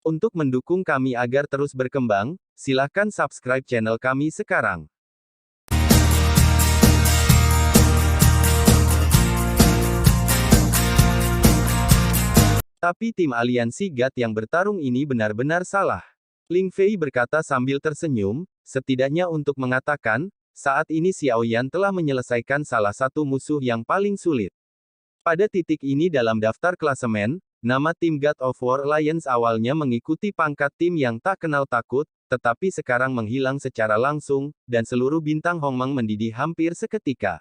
Untuk mendukung kami agar terus berkembang, silakan subscribe channel kami sekarang. Tapi tim aliansi GAT yang bertarung ini benar-benar salah. Ling Fei berkata sambil tersenyum, setidaknya untuk mengatakan, saat ini Xiao Yan telah menyelesaikan salah satu musuh yang paling sulit. Pada titik ini dalam daftar klasemen, nama tim God of War Alliance awalnya mengikuti pangkat tim yang tak kenal takut, tetapi sekarang menghilang secara langsung, dan seluruh bintang Hongmeng mendidih hampir seketika.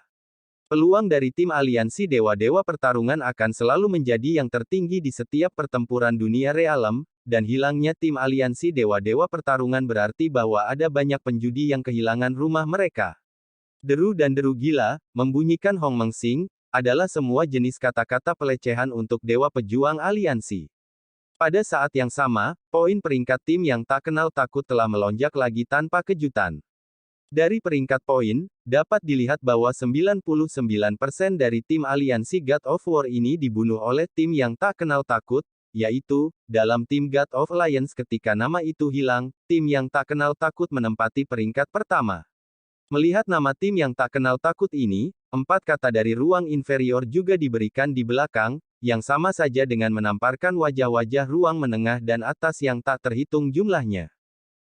Peluang dari tim aliansi dewa-dewa pertarungan akan selalu menjadi yang tertinggi di setiap pertempuran dunia realem, dan hilangnya tim aliansi dewa-dewa pertarungan berarti bahwa ada banyak penjudi yang kehilangan rumah mereka. Deru dan deru gila, membunyikan Hongmeng Sing, adalah semua jenis kata-kata pelecehan untuk dewa pejuang aliansi. Pada saat yang sama, poin peringkat tim yang tak kenal takut telah melonjak lagi tanpa kejutan. Dari peringkat poin, dapat dilihat bahwa 99% dari tim aliansi God of War ini dibunuh oleh tim yang tak kenal takut, yaitu, dalam tim God of Alliance ketika nama itu hilang, tim yang tak kenal takut menempati peringkat pertama. Melihat nama tim yang tak kenal takut ini, 4 kata dari ruang inferior juga diberikan di belakang, yang sama saja dengan menamparkan wajah-wajah ruang menengah dan atas yang tak terhitung jumlahnya.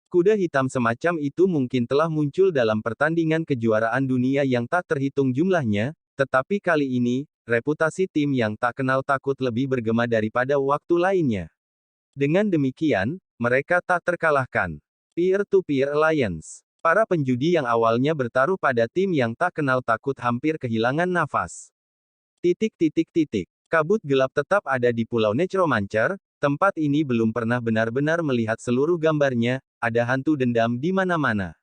Kuda hitam semacam itu mungkin telah muncul dalam pertandingan kejuaraan dunia yang tak terhitung jumlahnya, tetapi kali ini, reputasi tim yang tak kenal takut lebih bergema daripada waktu lainnya. Dengan demikian, mereka tak terkalahkan. Peer-to-peer alliance. Para penjudi yang awalnya bertaruh pada tim yang tak kenal takut hampir kehilangan nafas. Kabut gelap tetap ada di Pulau Necromancer. Tempat ini belum pernah benar-benar melihat seluruh gambarnya, ada hantu dendam di mana-mana.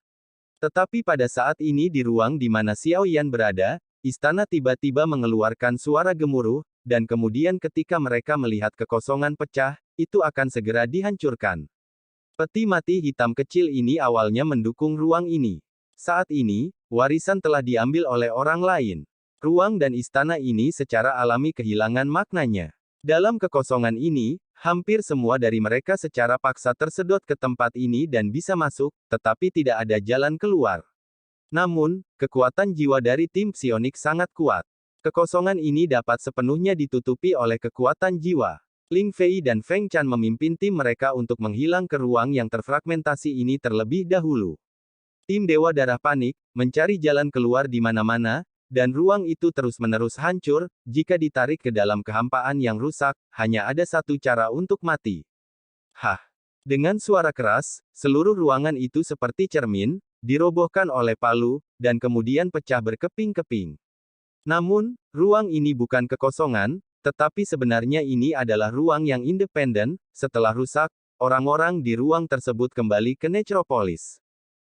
Tetapi pada saat ini di ruang di mana Xiao Yan berada, istana tiba-tiba mengeluarkan suara gemuruh, dan kemudian ketika mereka melihat kekosongan pecah, itu akan segera dihancurkan. Peti mati hitam kecil ini awalnya mendukung ruang ini. Saat ini, warisan telah diambil oleh orang lain. Ruang dan istana ini secara alami kehilangan maknanya. Dalam kekosongan ini, hampir semua dari mereka secara paksa tersedot ke tempat ini dan bisa masuk, tetapi tidak ada jalan keluar. Namun, kekuatan jiwa dari tim psionik sangat kuat. Kekosongan ini dapat sepenuhnya ditutupi oleh kekuatan jiwa. Ling Fei dan Feng Chan memimpin tim mereka untuk menghilang ke ruang yang terfragmentasi ini terlebih dahulu. Tim Dewa Darah panik, mencari jalan keluar di mana-mana, dan ruang itu terus-menerus hancur, jika ditarik ke dalam kehampaan yang rusak, hanya ada satu cara untuk mati. Hah! Dengan suara keras, seluruh ruangan itu seperti cermin, dirobohkan oleh palu, dan kemudian pecah berkeping-keping. Namun, ruang ini bukan kekosongan, tetapi sebenarnya ini adalah ruang yang independen. Setelah rusak, orang-orang di ruang tersebut kembali ke Necropolis.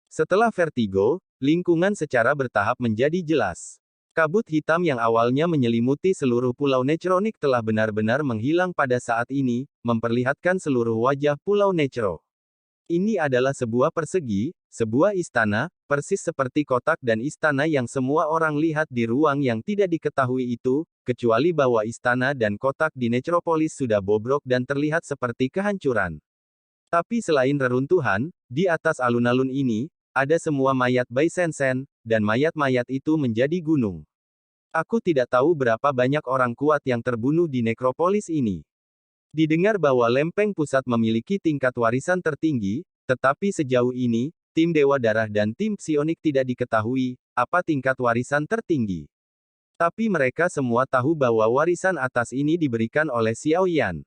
Setelah vertigo, lingkungan secara bertahap menjadi jelas. Kabut hitam yang awalnya menyelimuti seluruh pulau Necronik telah benar-benar menghilang pada saat ini, memperlihatkan seluruh wajah pulau Necro. Ini adalah sebuah persegi, sebuah istana, persis seperti kotak dan istana yang semua orang lihat di ruang yang tidak diketahui itu, kecuali bahwa istana dan kotak di Necropolis sudah bobrok dan terlihat seperti kehancuran. Tapi selain reruntuhan, di atas alun-alun ini, ada semua mayat Bai Shen, dan mayat-mayat itu menjadi gunung. Aku tidak tahu berapa banyak orang kuat yang terbunuh di nekropolis ini. Didengar bahwa lempeng pusat memiliki tingkat warisan tertinggi, tetapi sejauh ini, tim Dewa Darah dan tim psionik tidak diketahui, apa tingkat warisan tertinggi. Tapi mereka semua tahu bahwa warisan atas ini diberikan oleh Xiao Yan.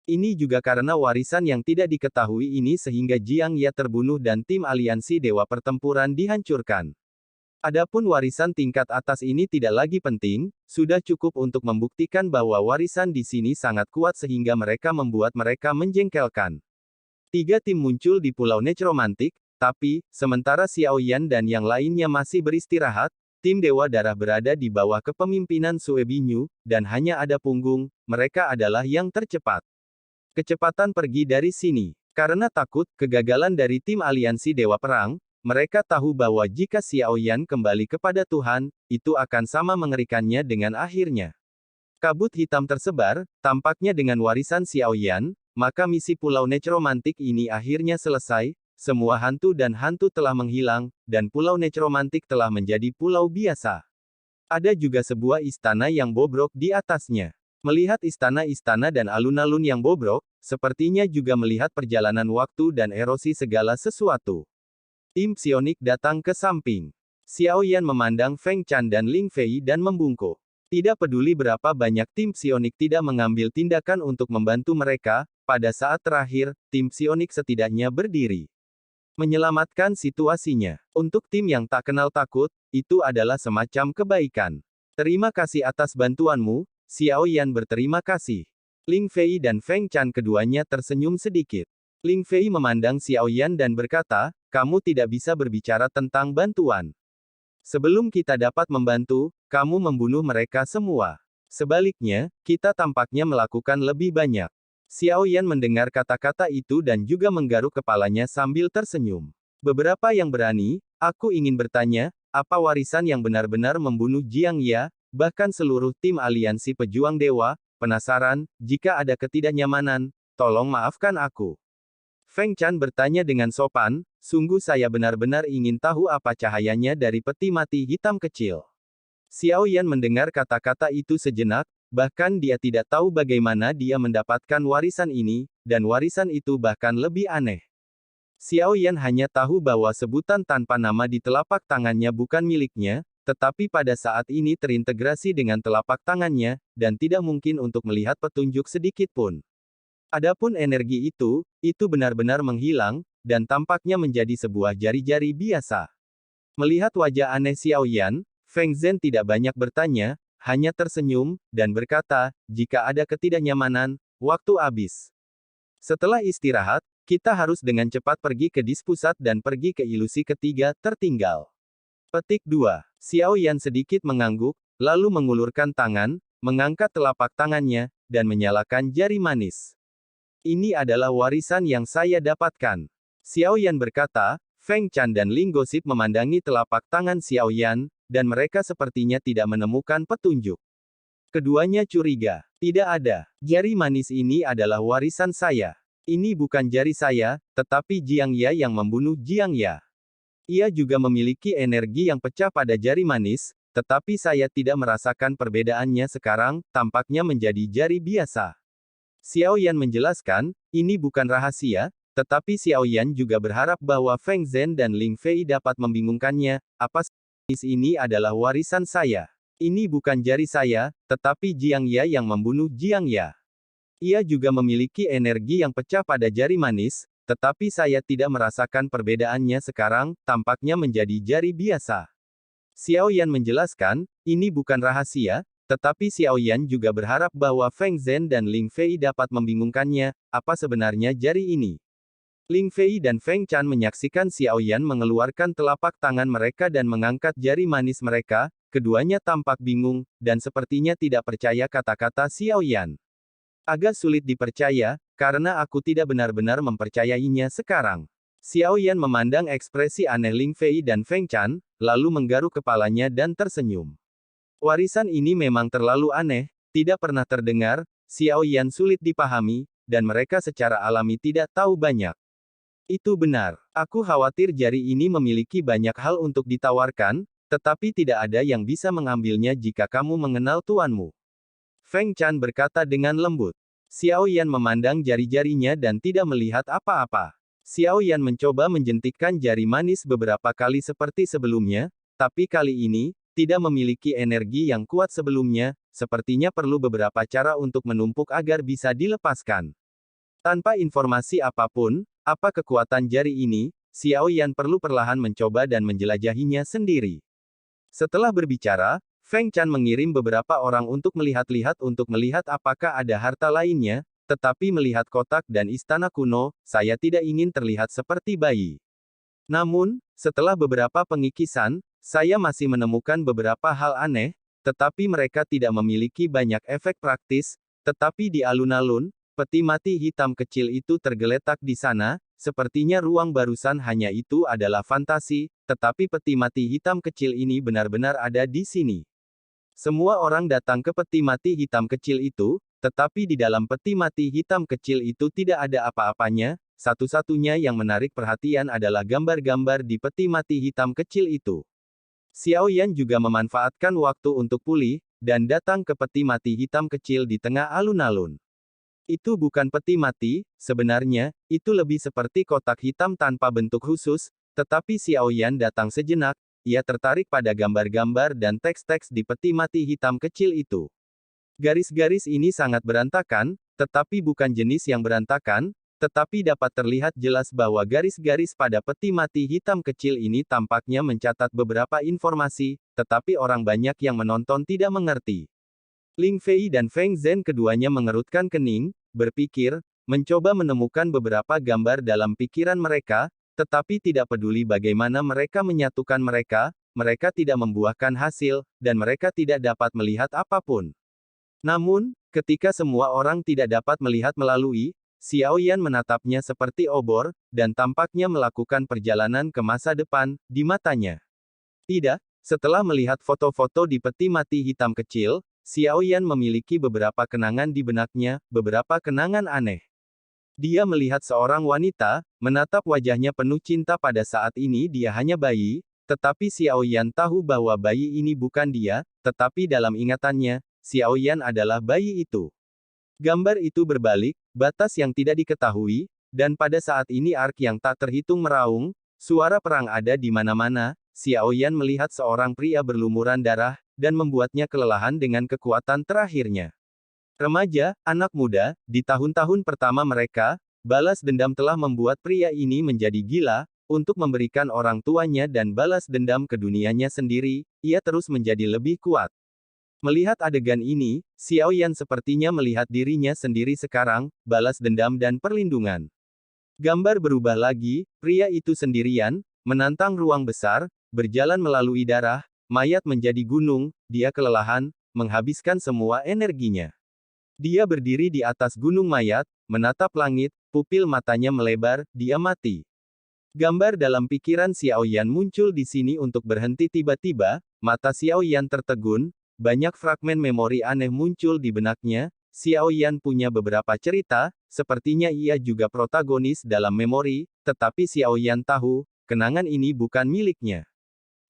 Ini juga karena warisan yang tidak diketahui ini sehingga Jiang Ye terbunuh dan tim aliansi Dewa Pertempuran dihancurkan. Adapun warisan tingkat atas ini tidak lagi penting, sudah cukup untuk membuktikan bahwa warisan di sini sangat kuat sehingga mereka membuat mereka menjengkelkan. 3 tim muncul di Pulau Necromantik, tapi, sementara Xiao Yan dan yang lainnya masih beristirahat, tim Dewa Darah berada di bawah kepemimpinan Sue Binyu, dan hanya ada punggung, mereka adalah yang tercepat. Kecepatan pergi dari sini. Karena takut kegagalan dari tim aliansi Dewa Perang, mereka tahu bahwa jika Xiao Yan kembali kepada Tuhan, itu akan sama mengerikannya dengan akhirnya. Kabut hitam tersebar, tampaknya dengan warisan Xiao Yan, maka misi Pulau Necromantik ini akhirnya selesai, semua hantu dan hantu telah menghilang, dan Pulau Necromantik telah menjadi pulau biasa. Ada juga sebuah istana yang bobrok di atasnya. Melihat istana-istana dan alun-alun yang bobrok, sepertinya juga melihat perjalanan waktu dan erosi segala sesuatu. Tim psionik datang ke samping. Xiao Yan memandang Feng Chan dan Ling Fei dan membungkuk. Tidak peduli berapa banyak tim psionik tidak mengambil tindakan untuk membantu mereka, pada saat terakhir, tim psionik setidaknya berdiri. Menyelamatkan situasinya. Untuk tim yang tak kenal takut, itu adalah semacam kebaikan. Terima kasih atas bantuanmu, Xiao Yan berterima kasih. Ling Fei dan Feng Chan keduanya tersenyum sedikit. Ling Fei memandang Xiao Yan dan berkata, kamu tidak bisa berbicara tentang bantuan. Sebelum kita dapat membantu, kamu membunuh mereka semua. Sebaliknya, kita tampaknya melakukan lebih banyak. Xiao Yan mendengar kata-kata itu dan juga menggaruk kepalanya sambil tersenyum. Beberapa yang berani, aku ingin bertanya, apa warisan yang benar-benar membunuh Jiang Ya, bahkan seluruh tim aliansi pejuang dewa, penasaran, jika ada ketidaknyamanan, tolong maafkan aku. Feng Chan bertanya dengan sopan, sungguh saya benar-benar ingin tahu apa cahayanya dari peti mati hitam kecil. Xiao Yan mendengar kata-kata itu sejenak, bahkan dia tidak tahu bagaimana dia mendapatkan warisan ini, dan warisan itu bahkan lebih aneh. Xiao Yan hanya tahu bahwa sebutan tanpa nama di telapak tangannya bukan miliknya, tetapi pada saat ini terintegrasi dengan telapak tangannya, dan tidak mungkin untuk melihat petunjuk sedikit pun. Adapun energi itu benar-benar menghilang, dan tampaknya menjadi sebuah jari-jari biasa. Melihat wajah aneh Xiao Yan, Feng Zhen tidak banyak bertanya, hanya tersenyum, dan berkata, jika ada ketidaknyamanan, waktu habis. Setelah istirahat, kita harus dengan cepat pergi ke Dispusat dan pergi ke ilusi ketiga, tertinggal. Petik 2. Xiao Yan sedikit mengangguk, lalu mengulurkan tangan, mengangkat telapak tangannya, dan menyalakan jari manis. Ini adalah warisan yang saya dapatkan. Xiao Yan berkata, Feng Chan dan Ling Gosip memandangi telapak tangan Xiao Yan, dan mereka sepertinya tidak menemukan petunjuk. Keduanya curiga. Tidak ada. Jari manis ini adalah warisan saya. Ini bukan jari saya, tetapi Jiang Ya yang membunuh Jiang Ya. Ia juga memiliki energi yang pecah pada jari manis, tetapi saya tidak merasakan perbedaannya sekarang, tampaknya menjadi jari biasa. Xiao Yan menjelaskan, ini bukan rahasia, tetapi Xiao Yan juga berharap bahwa Feng Zhen dan Ling Fei dapat membingungkannya, apa ini adalah warisan saya. Ini bukan jari saya, tetapi Jiang Ya yang membunuh Jiang Ya. Ia juga memiliki energi yang pecah pada jari manis, tetapi saya tidak merasakan perbedaannya sekarang, tampaknya menjadi jari biasa. Xiao Yan menjelaskan, ini bukan rahasia, tetapi Xiao Yan juga berharap bahwa Feng Zhen dan Ling Fei dapat membingungkannya, apa sebenarnya jari ini. Ling Fei dan Feng Chan menyaksikan Xiao Yan mengeluarkan telapak tangan mereka dan mengangkat jari manis mereka, keduanya tampak bingung, dan sepertinya tidak percaya kata-kata Xiao Yan. Agak sulit dipercaya, karena aku tidak benar-benar mempercayainya sekarang. Xiao Yan memandang ekspresi aneh Ling Fei dan Feng Chan, lalu menggaruk kepalanya dan tersenyum. Warisan ini memang terlalu aneh, tidak pernah terdengar, Xiao Yan sulit dipahami, dan mereka secara alami tidak tahu banyak. Itu benar. Aku khawatir jari ini memiliki banyak hal untuk ditawarkan, tetapi tidak ada yang bisa mengambilnya jika kamu mengenal tuanmu. Feng Chan berkata dengan lembut. Xiao Yan memandang jari-jarinya dan tidak melihat apa-apa. Xiao Yan mencoba menjentikkan jari manis beberapa kali seperti sebelumnya, tapi kali ini, tidak memiliki energi yang kuat sebelumnya, sepertinya perlu beberapa cara untuk menumpuk agar bisa dilepaskan. Tanpa informasi apapun, apa kekuatan jari ini, Xiao Yan perlu perlahan mencoba dan menjelajahinya sendiri. Setelah berbicara, Feng Chan mengirim beberapa orang untuk melihat-lihat apakah ada harta lainnya, tetapi melihat kotak dan istana kuno, saya tidak ingin terlihat seperti bayi. Namun, setelah beberapa pengikisan, saya masih menemukan beberapa hal aneh, tetapi mereka tidak memiliki banyak efek praktis, tetapi di alun-alun, peti mati hitam kecil itu tergeletak di sana, sepertinya ruang barusan hanya itu adalah fantasi, tetapi peti mati hitam kecil ini benar-benar ada di sini. Semua orang datang ke peti mati hitam kecil itu, tetapi di dalam peti mati hitam kecil itu tidak ada apa-apanya, satu-satunya yang menarik perhatian adalah gambar-gambar di peti mati hitam kecil itu. Xiao Yan juga memanfaatkan waktu untuk pulih, dan datang ke peti mati hitam kecil di tengah alun-alun. Itu bukan peti mati, sebenarnya, itu lebih seperti kotak hitam tanpa bentuk khusus, tetapi Xiao Yan datang sejenak, ia tertarik pada gambar-gambar dan teks-teks di peti mati hitam kecil itu. Garis-garis ini sangat berantakan, tetapi bukan jenis yang berantakan, tetapi dapat terlihat jelas bahwa garis-garis pada peti mati hitam kecil ini tampaknya mencatat beberapa informasi, tetapi orang banyak yang menonton tidak mengerti. Ling Fei dan Feng Zhen keduanya mengerutkan kening, berpikir, mencoba menemukan beberapa gambar dalam pikiran mereka, tetapi tidak peduli bagaimana mereka menyatukan mereka tidak membuahkan hasil, dan mereka tidak dapat melihat apapun. Namun, ketika semua orang tidak dapat melihat melalui, Xiao Yan menatapnya seperti obor, dan tampaknya melakukan perjalanan ke masa depan, di matanya. Tidak, setelah melihat foto-foto di peti mati hitam kecil, Xiao Yan memiliki beberapa kenangan di benaknya, beberapa kenangan aneh. Dia melihat seorang wanita, menatap wajahnya penuh cinta pada saat ini dia hanya bayi, tetapi Xiao Yan tahu bahwa bayi ini bukan dia, tetapi dalam ingatannya, Xiao Yan adalah bayi itu. Gambar itu berbalik, batas yang tidak diketahui, dan pada saat ini ark yang tak terhitung meraung, suara perang ada di mana-mana, Xiao Yan melihat seorang pria berlumuran darah, dan membuatnya kelelahan dengan kekuatan terakhirnya. Remaja, anak muda, di tahun-tahun pertama mereka, balas dendam telah membuat pria ini menjadi gila, untuk memberikan orang tuanya dan balas dendam ke dunianya sendiri, ia terus menjadi lebih kuat. Melihat adegan ini, Xiao Yan sepertinya melihat dirinya sendiri sekarang, balas dendam dan perlindungan. Gambar berubah lagi, pria itu sendirian, menantang ruang besar, berjalan melalui darah, mayat menjadi gunung, dia kelelahan, menghabiskan semua energinya. Dia berdiri di atas gunung mayat, menatap langit, pupil matanya melebar, dia mati. Gambar dalam pikiran Xiao Yan muncul di sini untuk berhenti tiba-tiba, mata Xiao Yan tertegun, banyak fragmen memori aneh muncul di benaknya. Xiao Yan punya beberapa cerita, sepertinya ia juga protagonis dalam memori, tetapi Xiao Yan tahu, kenangan ini bukan miliknya.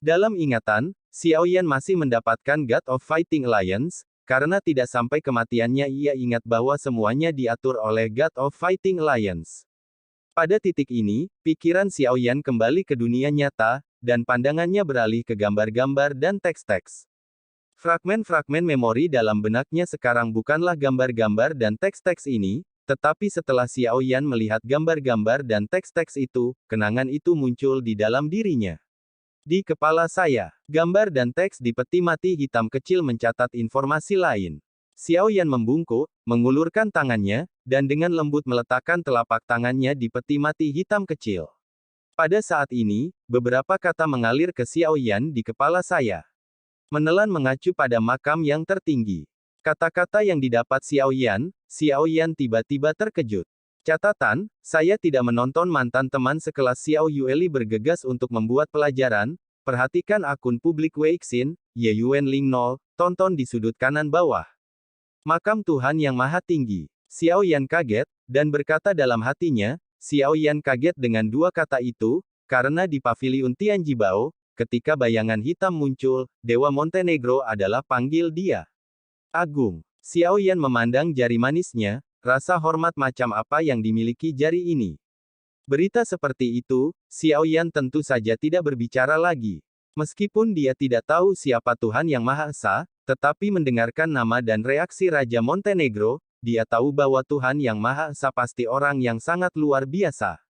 Dalam ingatan, Xiao Yan masih mendapatkan God of Fighting Alliance, karena tidak sampai kematiannya ia ingat bahwa semuanya diatur oleh God of Fighting Alliance. Pada titik ini, pikiran Xiao Yan kembali ke dunia nyata, dan pandangannya beralih ke gambar-gambar dan teks-teks. Fragmen-fragmen memori dalam benaknya sekarang bukanlah gambar-gambar dan teks-teks ini, tetapi setelah Xiao Yan melihat gambar-gambar dan teks-teks itu, kenangan itu muncul di dalam dirinya. Di kepala saya, gambar dan teks di peti mati hitam kecil mencatat informasi lain. Xiao Yan membungkuk, mengulurkan tangannya, dan dengan lembut meletakkan telapak tangannya di peti mati hitam kecil. Pada saat ini, beberapa kata mengalir ke Xiao Yan di kepala saya. Menelan mengacu pada makam yang tertinggi. Kata-kata yang didapat Xiao Yan tiba-tiba terkejut. Catatan, saya tidak menonton mantan teman sekelas Xiao Yueli bergegas untuk membuat pelajaran, perhatikan akun publik Weixin, Ye Yuan Ling 0, tonton di sudut kanan bawah. Makam Tuhan yang Maha Tinggi. Xiao Yan kaget, dan berkata dalam hatinya, Xiao Yan kaget dengan dua kata itu, karena di paviliun Tianjibao, ketika bayangan hitam muncul, Dewa Montenegro adalah panggil dia. Agung. Xiao Yan memandang jari manisnya, rasa hormat macam apa yang dimiliki jari ini. Berita seperti itu, Xiao Yan tentu saja tidak berbicara lagi. Meskipun dia tidak tahu siapa Tuhan Yang Maha Esa, tetapi mendengarkan nama dan reaksi Raja Montenegro, dia tahu bahwa Tuhan Yang Maha Esa pasti orang yang sangat luar biasa.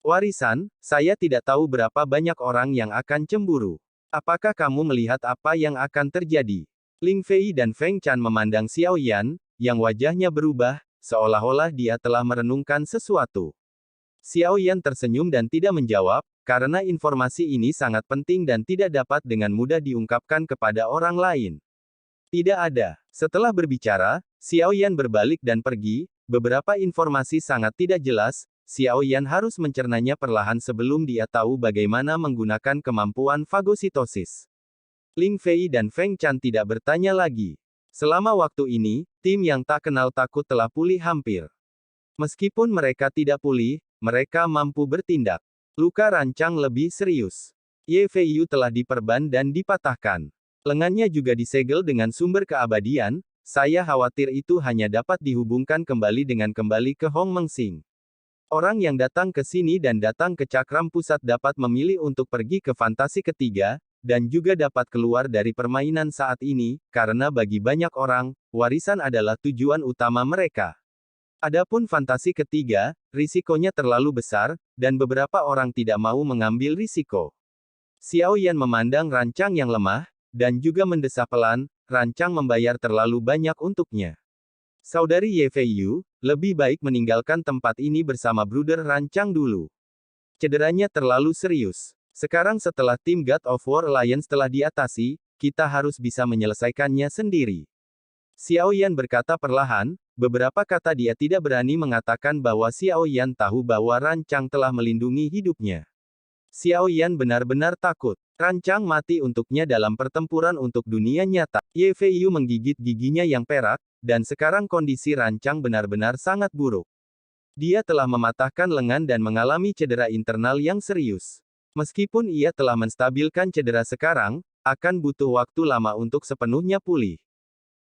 Warisan, saya tidak tahu berapa banyak orang yang akan cemburu. Apakah kamu melihat apa yang akan terjadi? Ling Fei dan Feng Chan memandang Xiao Yan, yang wajahnya berubah, seolah-olah dia telah merenungkan sesuatu. Xiao Yan tersenyum dan tidak menjawab, karena informasi ini sangat penting dan tidak dapat dengan mudah diungkapkan kepada orang lain. Tidak ada. Setelah berbicara, Xiao Yan berbalik dan pergi, beberapa informasi sangat tidak jelas, Xiao Yan harus mencernanya perlahan sebelum dia tahu bagaimana menggunakan kemampuan fagositosis. Ling Fei dan Feng Chan tidak bertanya lagi. Selama waktu ini, tim yang tak kenal takut telah pulih hampir. Meskipun mereka tidak pulih, mereka mampu bertindak. Luka rancang lebih serius. Ye Feiyu telah diperban dan dipatahkan. Lengannya juga disegel dengan sumber keabadian. Saya khawatir itu hanya dapat dihubungkan kembali ke Hong Mengsing. Orang yang datang ke sini dan datang ke cakram pusat dapat memilih untuk pergi ke fantasi ketiga, dan juga dapat keluar dari permainan saat ini, karena bagi banyak orang, warisan adalah tujuan utama mereka. Adapun fantasi ketiga, risikonya terlalu besar, dan beberapa orang tidak mau mengambil risiko. Xiao Yan memandang rancang yang lemah, dan juga mendesah pelan, rancang membayar terlalu banyak untuknya. Saudari Ye Feiyu, lebih baik meninggalkan tempat ini bersama Bruder Rancang dulu. Cederanya terlalu serius. Sekarang setelah tim God of War Alliance telah diatasi, kita harus bisa menyelesaikannya sendiri. Xiao Yan berkata perlahan, beberapa kata dia tidak berani mengatakan bahwa Xiao Yan tahu bahwa Rancang telah melindungi hidupnya. Xiao Yan benar-benar takut. Rancang mati untuknya dalam pertempuran untuk dunia nyata. Ye Feiyu menggigit giginya yang perak, dan sekarang kondisi Rancang benar-benar sangat buruk. Dia telah mematahkan lengan dan mengalami cedera internal yang serius. Meskipun ia telah menstabilkan cedera sekarang, akan butuh waktu lama untuk sepenuhnya pulih.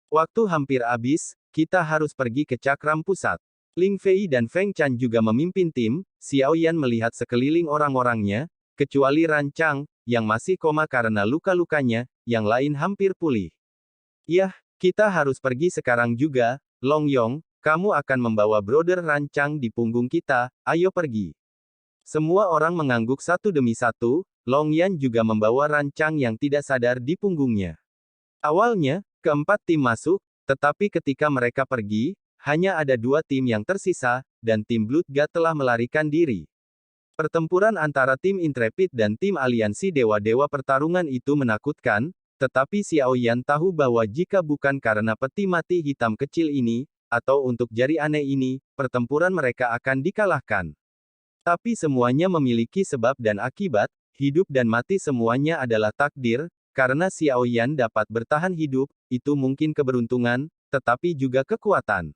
Waktu hampir habis, kita harus pergi ke cakram pusat. Ling Fei dan Feng Chan juga memimpin tim. Xiao Yan melihat sekeliling orang-orangnya, kecuali Rancang, yang masih koma karena luka-lukanya, yang lain hampir pulih. Yah, kita harus pergi sekarang juga. Long Yong, kamu akan membawa Bruder Rancang di punggung kita, ayo pergi. Semua orang mengangguk satu demi satu. Long Yan juga membawa Rancang yang tidak sadar di punggungnya. Awalnya, keempat tim masuk, tetapi ketika mereka pergi, hanya ada 2 tim yang tersisa, dan tim Blood God telah melarikan diri. Pertempuran antara tim Intrepid dan tim aliansi dewa-dewa pertarungan itu menakutkan, tetapi Xiao Yan tahu bahwa jika bukan karena peti mati hitam kecil ini, atau untuk jari aneh ini, pertempuran mereka akan dikalahkan. Tapi semuanya memiliki sebab dan akibat, hidup dan mati semuanya adalah takdir, karena Xiao Yan dapat bertahan hidup, itu mungkin keberuntungan, tetapi juga kekuatan.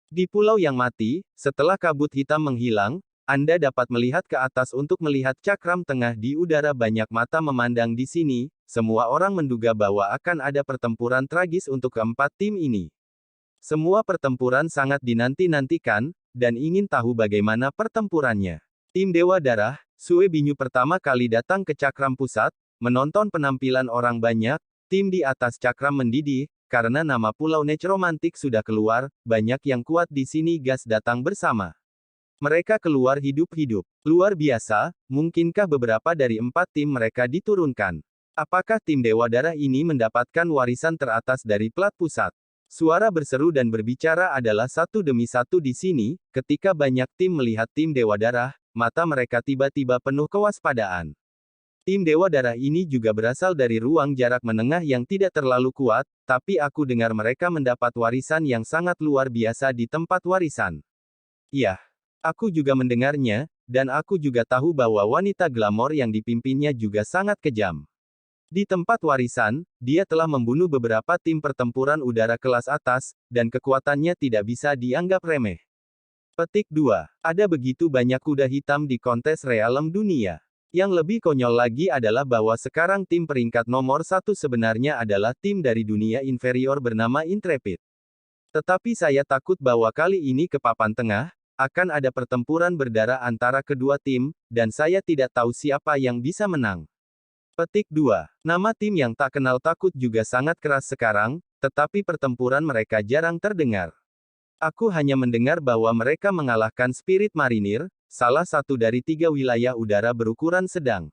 Di pulau yang mati, setelah kabut hitam menghilang, Anda dapat melihat ke atas untuk melihat cakram tengah di udara. Banyak mata memandang di sini, semua orang menduga bahwa akan ada pertempuran tragis untuk keempat tim ini. Semua pertempuran sangat dinanti-nantikan, dan ingin tahu bagaimana pertempurannya. Tim Dewa Darah, Sue Binyu pertama kali datang ke cakram pusat, menonton penampilan orang banyak, tim di atas cakram mendidih, karena nama Pulau Necromantic sudah keluar, banyak yang kuat di sini gas datang bersama. Mereka keluar hidup-hidup. Luar biasa, mungkinkah beberapa dari 4 tim mereka diturunkan? Apakah tim Dewa Darah ini mendapatkan warisan teratas dari plat pusat? Suara berseru dan berbicara adalah satu demi satu di sini, ketika banyak tim melihat tim Dewa Darah, mata mereka tiba-tiba penuh kewaspadaan. Tim Dewa Darah ini juga berasal dari ruang jarak menengah yang tidak terlalu kuat, tapi aku dengar mereka mendapat warisan yang sangat luar biasa di tempat warisan. Iya, aku juga mendengarnya, dan aku juga tahu bahwa wanita glamor yang dipimpinnya juga sangat kejam. Di tempat warisan, dia telah membunuh beberapa tim pertempuran udara kelas atas, dan kekuatannya tidak bisa dianggap remeh. Petik 2. Ada begitu banyak kuda hitam di kontes realem dunia. Yang lebih konyol lagi adalah bahwa sekarang tim peringkat nomor 1 sebenarnya adalah tim dari dunia inferior bernama Intrepid. Tetapi saya takut bahwa kali ini ke papan tengah, akan ada pertempuran berdarah antara kedua tim, dan saya tidak tahu siapa yang bisa menang. Petik 2. Nama tim yang tak kenal takut juga sangat keras sekarang, tetapi pertempuran mereka jarang terdengar. Aku hanya mendengar bahwa mereka mengalahkan Spirit Marinir, salah satu dari 3 wilayah udara berukuran sedang.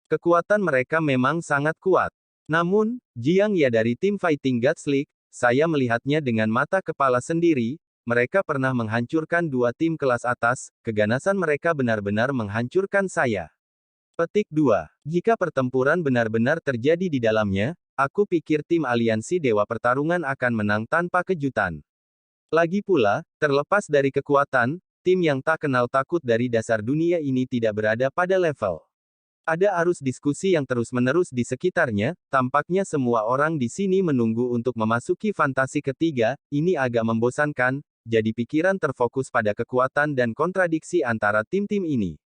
Kekuatan mereka memang sangat kuat. Namun, Jiang Ya dari tim Fighting Gods League, saya melihatnya dengan mata kepala sendiri, mereka pernah menghancurkan 2 tim kelas atas, keganasan mereka benar-benar menghancurkan saya. Petik 2. Jika pertempuran benar-benar terjadi di dalamnya, aku pikir tim aliansi Dewa Pertarungan akan menang tanpa kejutan. Lagi pula, terlepas dari kekuatan, tim yang tak kenal takut dari dasar dunia ini tidak berada pada level Ada arus diskusi yang terus-menerus di sekitarnya, tampaknya semua orang di sini menunggu untuk memasuki fantasi ketiga, ini agak membosankan, jadi pikiran terfokus pada kekuatan dan kontradiksi antara tim-tim ini.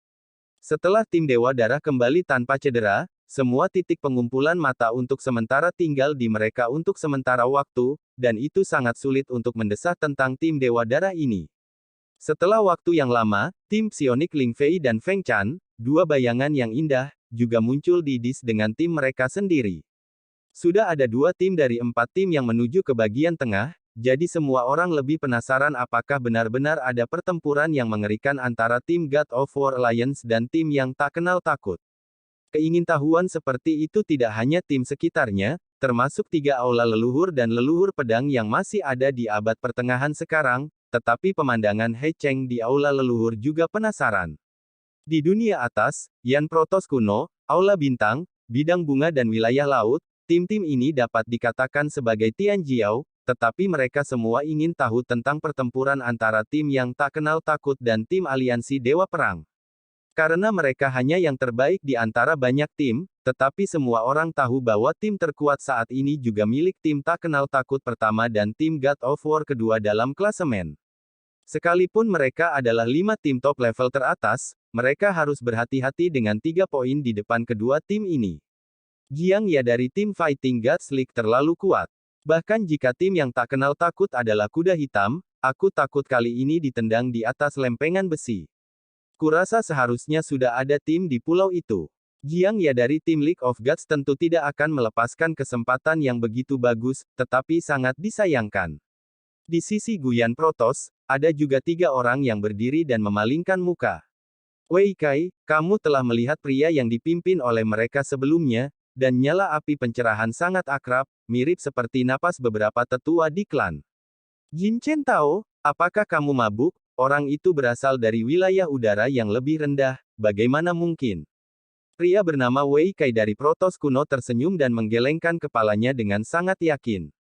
Setelah tim Dewa Darah kembali tanpa cedera, semua titik pengumpulan mata untuk sementara tinggal di mereka untuk sementara waktu, dan itu sangat sulit untuk mendesah tentang tim Dewa Darah ini. Setelah waktu yang lama, tim psionik Ling Fei dan Feng Chan, dua bayangan yang indah, juga muncul di dis dengan tim mereka sendiri. Sudah ada 2 tim dari 4 tim yang menuju ke bagian tengah, jadi semua orang lebih penasaran apakah benar-benar ada pertempuran yang mengerikan antara tim God of War Alliance dan tim yang tak kenal takut. Keingintahuan seperti itu tidak hanya tim sekitarnya, termasuk 3 aula leluhur dan leluhur pedang yang masih ada di abad pertengahan sekarang, tetapi pemandangan He Cheng di aula leluhur juga penasaran. Di dunia atas, Yan Protos kuno, aula bintang, bidang bunga dan wilayah laut, tim-tim ini dapat dikatakan sebagai Tianjiao, tetapi mereka semua ingin tahu tentang pertempuran antara tim yang tak kenal takut dan tim aliansi Dewa Perang. Karena mereka hanya yang terbaik di antara banyak tim, tetapi semua orang tahu bahwa tim terkuat saat ini juga milik tim tak kenal takut pertama dan tim God of War kedua dalam klasemen. Sekalipun mereka adalah 5 tim top level teratas, mereka harus berhati-hati dengan 3 poin di depan kedua tim ini. Jiang Ya dari tim Fighting Gods League terlalu kuat. Bahkan jika tim yang tak kenal takut adalah kuda hitam, aku takut kali ini ditendang di atas lempengan besi. Kurasa seharusnya sudah ada tim di pulau itu. Jiang Ya dari tim League of Gods tentu tidak akan melepaskan kesempatan yang begitu bagus, tetapi sangat disayangkan. Di sisi Guyan Protos, ada juga 3 orang yang berdiri dan memalingkan muka. Wei Kai, kamu telah melihat pria yang dipimpin oleh mereka sebelumnya, dan nyala api pencerahan sangat akrab, mirip seperti napas beberapa tetua di klan. Jin Chen Tao, apakah kamu mabuk? Orang itu berasal dari wilayah udara yang lebih rendah, bagaimana mungkin? Pria bernama Wei Kai dari Protos kuno tersenyum dan menggelengkan kepalanya dengan sangat yakin.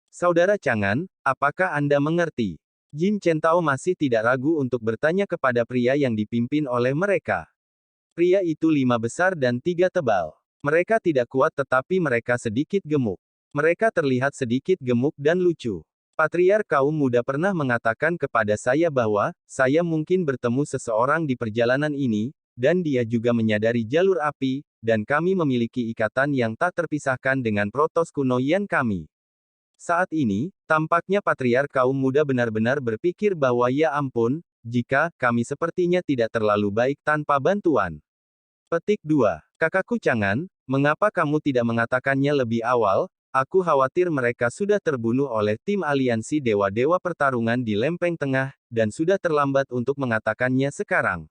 Saudara Chang'an, apakah Anda mengerti? Jin Chen Tao masih tidak ragu untuk bertanya kepada pria yang dipimpin oleh mereka. Pria itu 5 besar dan 3 tebal. Mereka tidak kuat tetapi mereka sedikit gemuk. Mereka terlihat sedikit gemuk dan lucu. Patriark kaum muda pernah mengatakan kepada saya bahwa, saya mungkin bertemu seseorang di perjalanan ini, dan dia juga menyadari jalur api, dan kami memiliki ikatan yang tak terpisahkan dengan Protos kuno Yan kami. Saat ini, tampaknya patriark kaum muda benar-benar berpikir bahwa ya ampun, jika kami sepertinya tidak terlalu baik tanpa bantuan. Petik 2. Kakakku Chang'an, mengapa kamu tidak mengatakannya lebih awal? Aku khawatir mereka sudah terbunuh oleh tim aliansi dewa-dewa pertarungan di lempeng tengah, dan sudah terlambat untuk mengatakannya sekarang.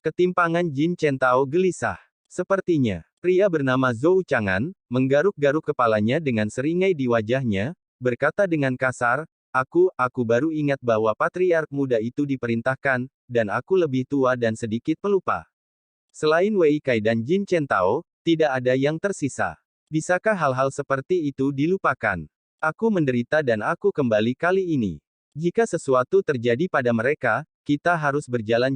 Ketimpangan Jin Chen Tao gelisah. Sepertinya, pria bernama Zhou Chang'an, menggaruk-garuk kepalanya dengan seringai di wajahnya, berkata dengan kasar, aku baru ingat bahwa patriark muda itu diperintahkan, dan aku lebih tua dan sedikit pelupa. Selain Wei Kai dan Jin Chen Tao, tidak ada yang tersisa. Bisakah hal-hal seperti itu dilupakan? Aku menderita dan aku kembali kali ini. Jika sesuatu terjadi pada mereka, kita harus berjalan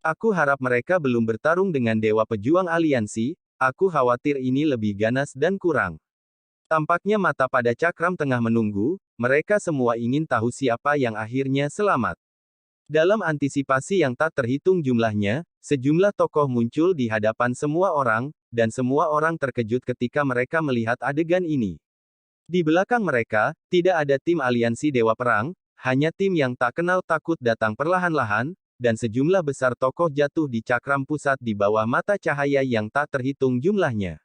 Aku harap mereka belum bertarung dengan Dewa Pejuang Aliansi, aku khawatir ini lebih ganas dan kurang. Tampaknya mata pada cakram tengah menunggu, mereka semua ingin tahu siapa yang akhirnya selamat. Dalam antisipasi yang tak terhitung jumlahnya, sejumlah tokoh muncul di hadapan semua orang, dan semua orang terkejut ketika mereka melihat adegan ini. Di belakang mereka, tidak ada tim aliansi Dewa Perang, hanya tim yang tak kenal takut datang perlahan-lahan, dan sejumlah besar tokoh jatuh di cakram pusat di bawah mata cahaya yang tak terhitung jumlahnya.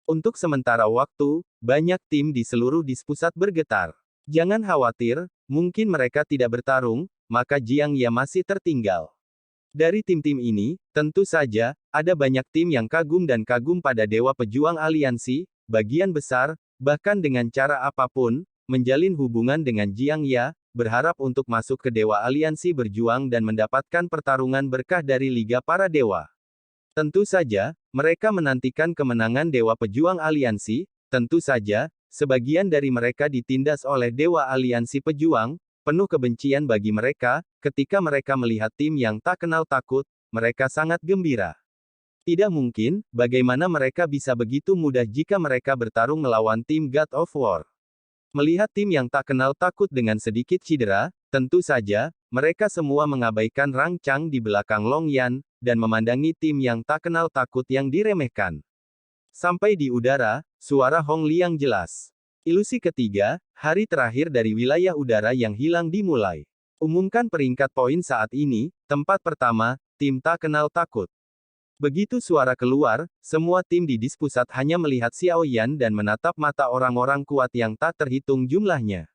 Untuk sementara waktu, banyak tim di seluruh dis pusat bergetar. Jangan khawatir, mungkin mereka tidak bertarung, maka Jiang Ya masih tertinggal. Dari tim-tim ini, tentu saja, ada banyak tim yang kagum dan kagum pada Dewa Pejuang Aliansi, bagian besar, bahkan dengan cara apapun, menjalin hubungan dengan Jiang Ya, berharap untuk masuk ke Dewa Aliansi berjuang dan mendapatkan pertarungan berkah dari Liga Para Dewa. Tentu saja, mereka menantikan kemenangan Dewa Pejuang Aliansi, tentu saja, sebagian dari mereka ditindas oleh Dewa Aliansi Pejuang, penuh kebencian bagi mereka, ketika mereka melihat tim yang tak kenal takut, mereka sangat gembira. Tidak mungkin, bagaimana mereka bisa begitu mudah jika mereka bertarung melawan tim God of War. Melihat tim yang tak kenal takut dengan sedikit cedera, tentu saja, mereka semua mengabaikan Rang Chang di belakang Long Yan, dan memandangi tim yang tak kenal takut yang diremehkan. Sampai di udara, suara Hong Liang jelas. Ilusi ketiga, hari terakhir dari wilayah udara yang hilang dimulai. Umumkan peringkat poin saat ini, tempat pertama, tim tak kenal takut. Begitu suara keluar, semua tim di Dispusat hanya melihat Xiao Yan dan menatap mata orang-orang kuat yang tak terhitung jumlahnya.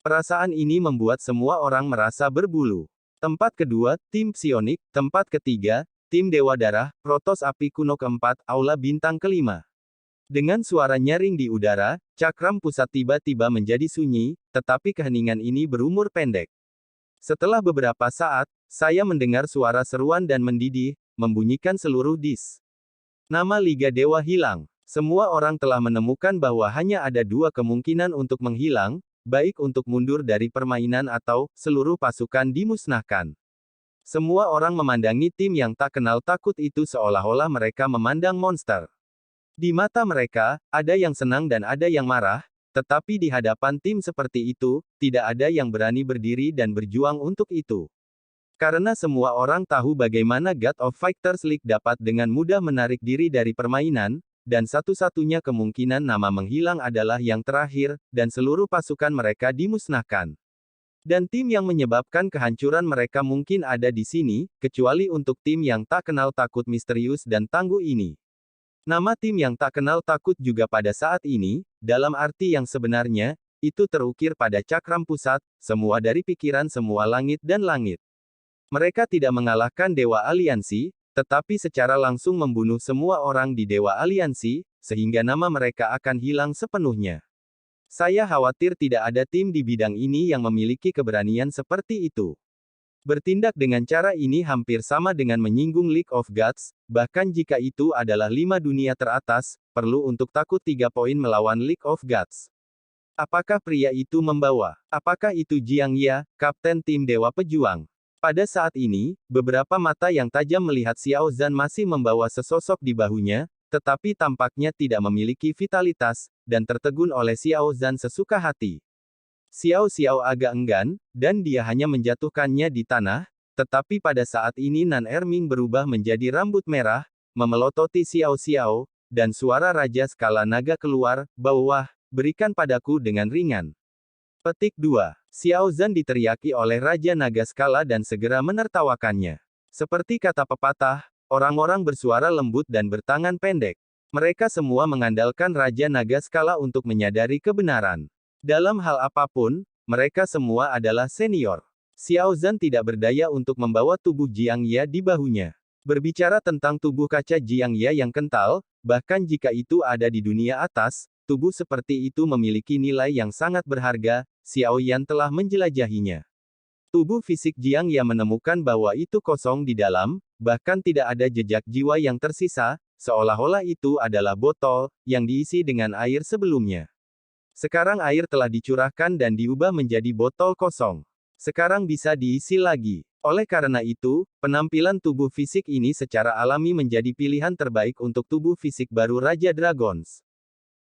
Perasaan ini membuat semua orang merasa berbulu. Tempat kedua, tim Psionik. Tempat ketiga, tim Dewa Darah, Protos Api Kuno keempat, Aula Bintang kelima. Dengan suara nyaring di udara, cakram pusat tiba-tiba menjadi sunyi, tetapi keheningan ini berumur pendek. Setelah beberapa saat, saya mendengar suara seruan dan mendidih, membunyikan seluruh dis. Nama Liga Dewa hilang. Semua orang telah menemukan bahwa hanya ada dua kemungkinan untuk menghilang, baik untuk mundur dari permainan atau seluruh pasukan dimusnahkan. Semua orang memandangi tim yang tak kenal takut itu seolah-olah mereka memandang monster. Di mata mereka, ada yang senang dan ada yang marah, tetapi di hadapan tim seperti itu, tidak ada yang berani berdiri dan berjuang untuk itu. Karena semua orang tahu bagaimana God of Fighters League dapat dengan mudah menarik diri dari permainan, dan satu-satunya kemungkinan nama menghilang adalah yang terakhir, dan seluruh pasukan mereka dimusnahkan. Dan tim yang menyebabkan kehancuran mereka mungkin ada di sini, kecuali untuk tim yang tak kenal takut misterius dan tangguh ini. Nama tim yang tak kenal takut juga pada saat ini, dalam arti yang sebenarnya, itu terukir pada cakram pusat, semua dari pikiran semua langit dan langit. Mereka tidak mengalahkan Dewa Aliansi, tetapi secara langsung membunuh semua orang di Dewa Aliansi, sehingga nama mereka akan hilang sepenuhnya. Saya khawatir tidak ada tim di bidang ini yang memiliki keberanian seperti itu. Bertindak dengan cara ini hampir sama dengan menyinggung League of Gods, bahkan jika itu adalah 5 dunia teratas, perlu untuk takut 3 poin melawan League of Gods. Apakah pria itu membawa? Apakah itu Jiang Ya, kapten tim Dewa Pejuang? Pada saat ini, beberapa mata yang tajam melihat Xiao Zhan masih membawa sesosok di bahunya, tetapi tampaknya tidak memiliki vitalitas, dan tertegun oleh Xiao Zhan sesuka hati. Xiao agak enggan, dan dia hanya menjatuhkannya di tanah, tetapi pada saat ini Nan Erming berubah menjadi rambut merah, memelototi Xiao, dan suara Raja Skala Naga keluar, "Bawah, berikan padaku dengan ringan." Petik 2. Xiao Zhan diteriaki oleh Raja Naga Skala dan segera menertawakannya. Seperti kata pepatah, orang-orang bersuara lembut dan bertangan pendek. Mereka semua mengandalkan Raja Naga Skala untuk menyadari kebenaran. Dalam hal apapun, mereka semua adalah senior. Xiao Zhan tidak berdaya untuk membawa tubuh Jiang Ya di bahunya. Berbicara tentang tubuh kaca Jiang Ya yang kental, bahkan jika itu ada di dunia atas, tubuh seperti itu memiliki nilai yang sangat berharga, Xiao Yan telah menjelajahinya. Tubuh fisik Jiang Ya menemukan bahwa itu kosong di dalam, bahkan tidak ada jejak jiwa yang tersisa, seolah-olah itu adalah botol, yang diisi dengan air sebelumnya. Sekarang air telah dicurahkan dan diubah menjadi botol kosong. Sekarang bisa diisi lagi. Oleh karena itu, penampilan tubuh fisik ini secara alami menjadi pilihan terbaik untuk tubuh fisik baru Raja Dragons.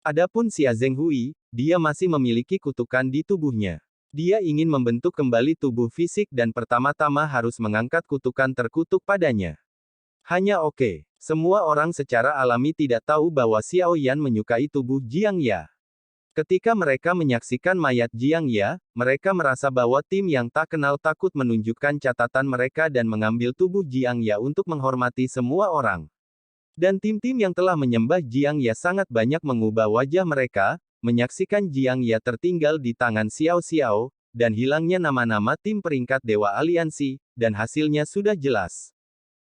Adapun Xia Zhenghui, dia masih memiliki kutukan di tubuhnya. Dia ingin membentuk kembali tubuh fisik dan pertama-tama harus mengangkat kutukan terkutuk padanya. Hanya oke. Semua orang secara alami tidak tahu bahwa Xiao Yan menyukai tubuh Jiang Ya. Ketika mereka menyaksikan mayat Jiang Ya, mereka merasa bahwa tim yang tak kenal takut menunjukkan catatan mereka dan mengambil tubuh Jiang Ya untuk menghormati semua orang. Dan tim-tim yang telah menyembah Jiang Ya sangat banyak mengubah wajah mereka, menyaksikan Jiang Ya tertinggal di tangan Xiao, dan hilangnya nama-nama tim peringkat Dewa Aliansi, dan hasilnya sudah jelas.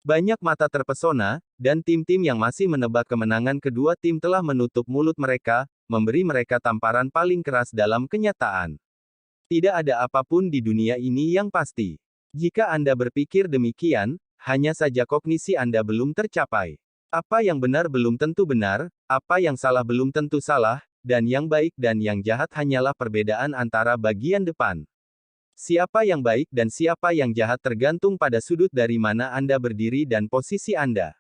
Banyak mata terpesona, dan tim-tim yang masih menebak kemenangan kedua tim telah menutup mulut mereka, memberi mereka tamparan paling keras dalam kenyataan. Tidak ada apapun di dunia ini yang pasti. Jika Anda berpikir demikian, hanya saja kognisi Anda belum tercapai. Apa yang benar belum tentu benar, apa yang salah belum tentu salah, dan yang baik dan yang jahat hanyalah perbedaan antara bagian depan. Siapa yang baik dan siapa yang jahat tergantung pada sudut dari mana Anda berdiri dan posisi Anda.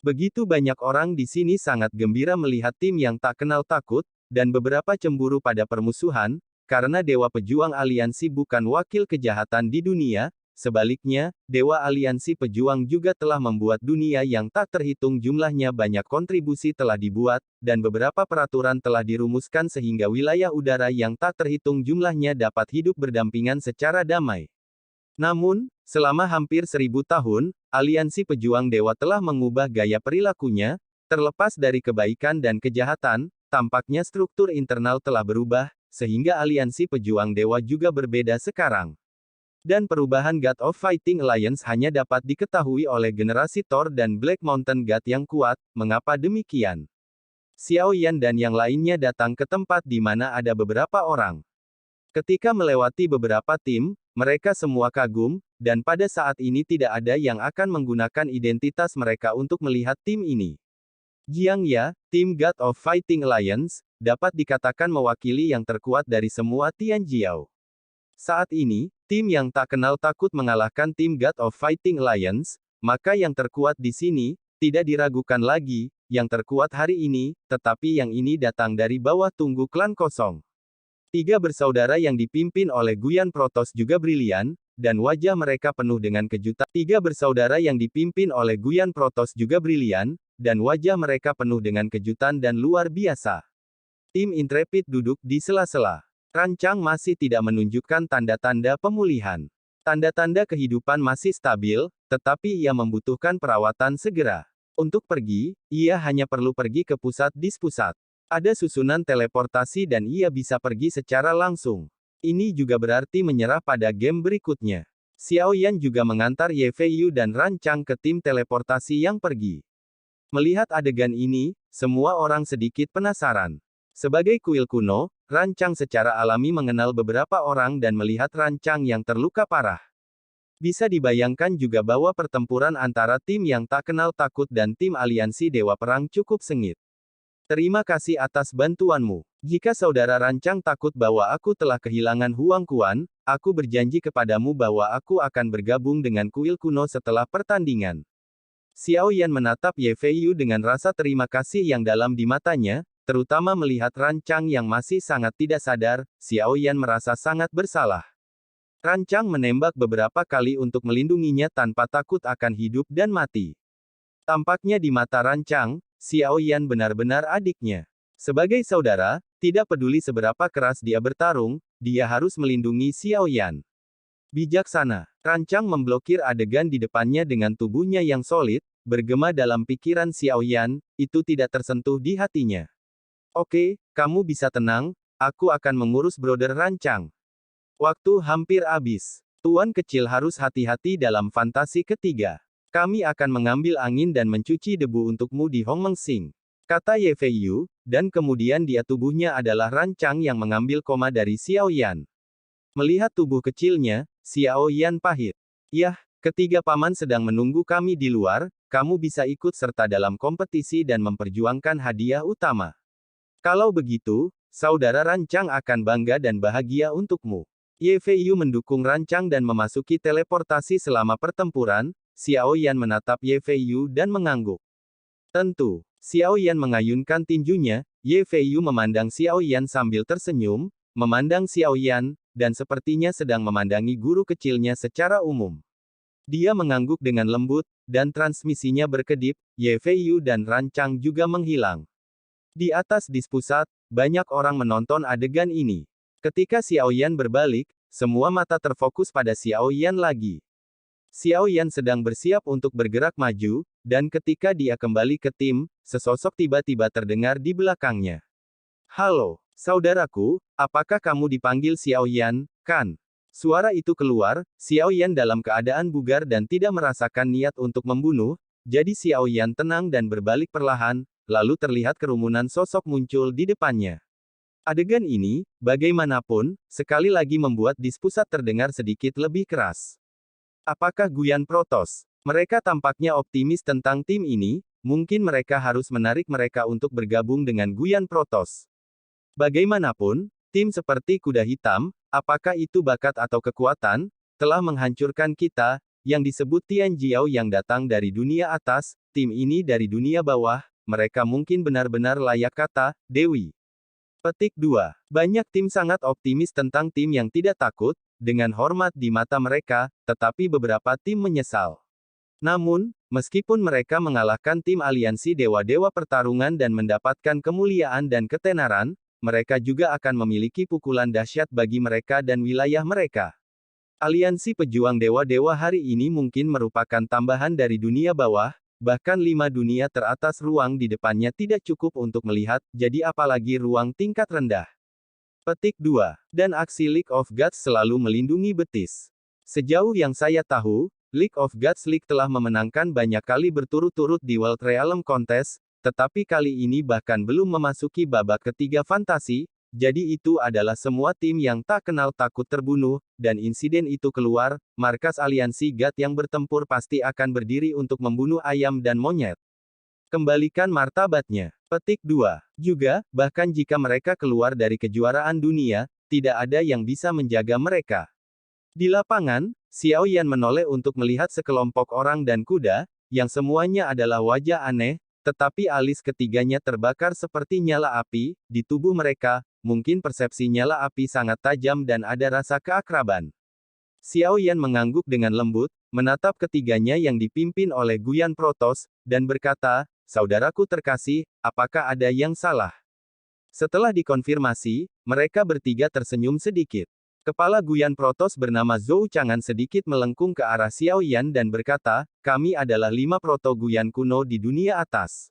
Begitu banyak orang di sini sangat gembira melihat tim yang tak kenal takut, dan beberapa cemburu pada permusuhan, karena Dewa Pejuang Aliansi bukan wakil kejahatan di dunia. Sebaliknya, Dewa Aliansi Pejuang juga telah membuat dunia yang tak terhitung jumlahnya. Banyak kontribusi telah dibuat, dan beberapa peraturan telah dirumuskan sehingga wilayah udara yang tak terhitung jumlahnya dapat hidup berdampingan secara damai. Namun, selama hampir 1000 tahun, Aliansi Pejuang Dewa telah mengubah gaya perilakunya, terlepas dari kebaikan dan kejahatan, tampaknya struktur internal telah berubah, sehingga Aliansi Pejuang Dewa juga berbeda sekarang. Dan perubahan God of Fighting Alliance hanya dapat diketahui oleh generasi Thor dan Black Mountain God yang kuat. Mengapa demikian? Xiao Yan dan yang lainnya datang ke tempat di mana ada beberapa orang. Ketika melewati beberapa tim, mereka semua kagum, dan pada saat ini tidak ada yang akan menggunakan identitas mereka untuk melihat tim ini. Jiang Ya, tim God of Fighting Alliance, dapat dikatakan mewakili yang terkuat dari semua Tianjiao. Saat ini, tim yang tak kenal takut mengalahkan tim God of Fighting Alliance, maka yang terkuat di sini, tidak diragukan lagi, yang terkuat hari ini, tetapi yang ini datang dari bawah tunggu klan kosong. 3 bersaudara yang dipimpin oleh Guyan Protoss juga brilian, dan wajah mereka penuh dengan kejutan. 3 bersaudara yang dipimpin oleh Guyan Protoss juga brilian, dan wajah mereka penuh dengan kejutan dan luar biasa. Tim Intrepid duduk di sela-sela. Rancang masih tidak menunjukkan tanda-tanda pemulihan. Tanda-tanda kehidupan masih stabil, tetapi ia membutuhkan perawatan segera. Untuk pergi, ia hanya perlu pergi ke pusat dispusat. Ada susunan teleportasi dan ia bisa pergi secara langsung. Ini juga berarti menyerah pada game berikutnya. Xiao Yan juga mengantar Ye Feiyu dan Rancang ke tim teleportasi yang pergi. Melihat adegan ini, semua orang sedikit penasaran. Sebagai kuil kuno, Rancang secara alami mengenal beberapa orang dan melihat Rancang yang terluka parah. Bisa dibayangkan juga bahwa pertempuran antara tim yang tak kenal takut dan tim aliansi Dewa Perang cukup sengit. Terima kasih atas bantuanmu. Jika saudara Rancang takut bahwa aku telah kehilangan Huang Quan, aku berjanji kepadamu bahwa aku akan bergabung dengan kuil kuno setelah pertandingan. Xiao Yan menatap Ye Feiyu dengan rasa terima kasih yang dalam di matanya, terutama melihat Rancang yang masih sangat tidak sadar. Xiao Yan merasa sangat bersalah. Rancang menembak beberapa kali untuk melindunginya tanpa takut akan hidup dan mati. Tampaknya di mata Rancang, Xiao Yan benar-benar adiknya. Sebagai saudara, tidak peduli seberapa keras dia bertarung, dia harus melindungi Xiao Yan. Bijaksana, Rancang memblokir adegan di depannya dengan tubuhnya yang solid, bergema dalam pikiran Xiao Yan, itu tidak tersentuh di hatinya. Oke, kamu bisa tenang, aku akan mengurus Brother Rancang. Waktu hampir habis. Tuan kecil harus hati-hati dalam fantasi ketiga. Kami akan mengambil angin dan mencuci debu untukmu di Hongmengsing, kata Ye Feiyu, dan kemudian dia tubuhnya adalah Rancang yang mengambil koma dari Xiao Yan. Melihat tubuh kecilnya, Xiao Yan pahit. Yah, ketiga paman sedang menunggu kami di luar, kamu bisa ikut serta dalam kompetisi dan memperjuangkan hadiah utama. Kalau begitu, saudara Rancang akan bangga dan bahagia untukmu. Ye Feiyu mendukung Rancang dan memasuki teleportasi selama pertempuran. Xiao Yan menatap Ye Feiyu dan mengangguk. Tentu, Xiao Yan mengayunkan tinjunya. Ye Feiyu memandang Xiao Yan sambil tersenyum, memandang Xiao Yan, dan sepertinya sedang memandangi guru kecilnya secara umum. Dia mengangguk dengan lembut, dan transmisinya berkedip. Ye Feiyu dan Rancang juga menghilang. Di atas dispusat, banyak orang menonton adegan ini. Ketika Xiao Yan berbalik, semua mata terfokus pada Xiao Yan lagi. Xiao Yan sedang bersiap untuk bergerak maju, dan ketika dia kembali ke tim, sesosok tiba-tiba terdengar di belakangnya. Halo, saudaraku, apakah kamu dipanggil Xiao Yan, kan? Suara itu keluar, Xiao Yan dalam keadaan bugar dan tidak merasakan niat untuk membunuh, jadi Xiao Yan tenang dan berbalik perlahan, lalu terlihat kerumunan sosok muncul di depannya. Adegan ini, bagaimanapun, sekali lagi membuat dispusat terdengar sedikit lebih keras. Apakah Guyan Protoss? Mereka tampaknya optimis tentang tim ini, mungkin mereka harus menarik mereka untuk bergabung dengan Guyan Protoss. Bagaimanapun, tim seperti kuda hitam, apakah itu bakat atau kekuatan, telah menghancurkan kita. yang disebut Tian Jiao yang datang dari dunia atas, tim ini dari dunia bawah, mereka mungkin benar-benar layak kata, Dewi. Petik 2. Banyak tim sangat optimis tentang tim yang tidak takut, dengan hormat di mata mereka, tetapi beberapa tim menyesal. Namun, meskipun mereka mengalahkan tim aliansi dewa-dewa pertarungan dan mendapatkan kemuliaan dan ketenaran, mereka juga akan memiliki pukulan dahsyat bagi mereka dan wilayah mereka. Aliansi pejuang dewa-dewa hari ini mungkin merupakan tambahan dari dunia bawah, bahkan 5 dunia teratas ruang di depannya tidak cukup untuk melihat, jadi apalagi ruang tingkat rendah. Petik 2. Dan aksi League of Gods selalu melindungi betis. Sejauh yang saya tahu, League of Gods League telah memenangkan banyak kali berturut-turut di World Realm Contest, tetapi kali ini bahkan belum memasuki babak ketiga fantasi, jadi itu adalah semua tim yang tak kenal takut terbunuh, dan insiden itu keluar, markas aliansi God yang bertempur pasti akan berdiri untuk membunuh ayam dan monyet. Kembalikan martabatnya. Petik 2. Juga, bahkan jika mereka keluar dari kejuaraan dunia, tidak ada yang bisa menjaga mereka. Di lapangan, Xiao Yan menoleh untuk melihat sekelompok orang dan kuda, yang semuanya adalah wajah aneh, tetapi alis ketiganya terbakar seperti nyala api, di tubuh mereka, mungkin persepsi nyala api sangat tajam dan ada rasa keakraban. Xiao Yan mengangguk dengan lembut, menatap ketiganya yang dipimpin oleh Guyan Protos, dan berkata, "Saudaraku terkasih, apakah ada yang salah?" Setelah dikonfirmasi, mereka bertiga tersenyum sedikit. Kepala Guyan Protos bernama Zhou Chang'an sedikit melengkung ke arah Xiao Yan dan berkata, "Kami adalah 5 proto Guyan kuno di dunia atas.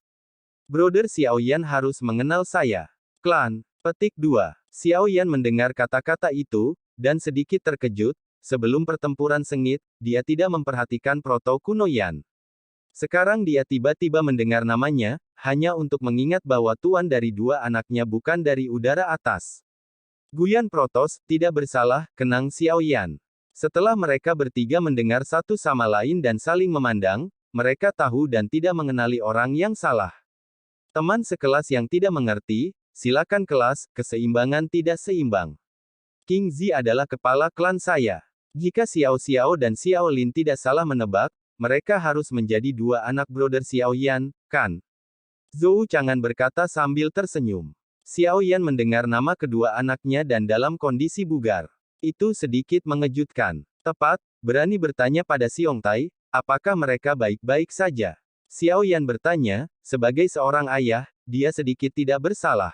Brother Xiao Yan harus mengenal saya." Klan. Petik 2. Xiao Yan mendengar kata-kata itu, dan sedikit terkejut, sebelum pertempuran sengit, dia tidak memperhatikan proto kuno Yan. Sekarang dia tiba-tiba mendengar namanya, hanya untuk mengingat bahwa tuan dari 2 anaknya bukan dari udara atas. Guyan Protos, tidak bersalah, kenang Xiao Yan. Setelah mereka bertiga mendengar satu sama lain dan saling memandang, mereka tahu dan tidak mengenali orang yang salah. Teman sekelas yang tidak mengerti, silakan kelas, keseimbangan tidak seimbang. King Zi adalah kepala klan saya. Jika Xiao Xiao dan Xiao Lin tidak salah menebak, mereka harus menjadi 2 anak brother Xiao Yan, kan? Zhou Chang'an berkata sambil tersenyum. Xiao Yan mendengar nama kedua anaknya dan dalam kondisi bugar. Itu sedikit mengejutkan. Tepat, berani bertanya pada Xiong Tai, apakah mereka baik-baik saja? Xiao Yan bertanya, sebagai seorang ayah, dia sedikit tidak bersalah.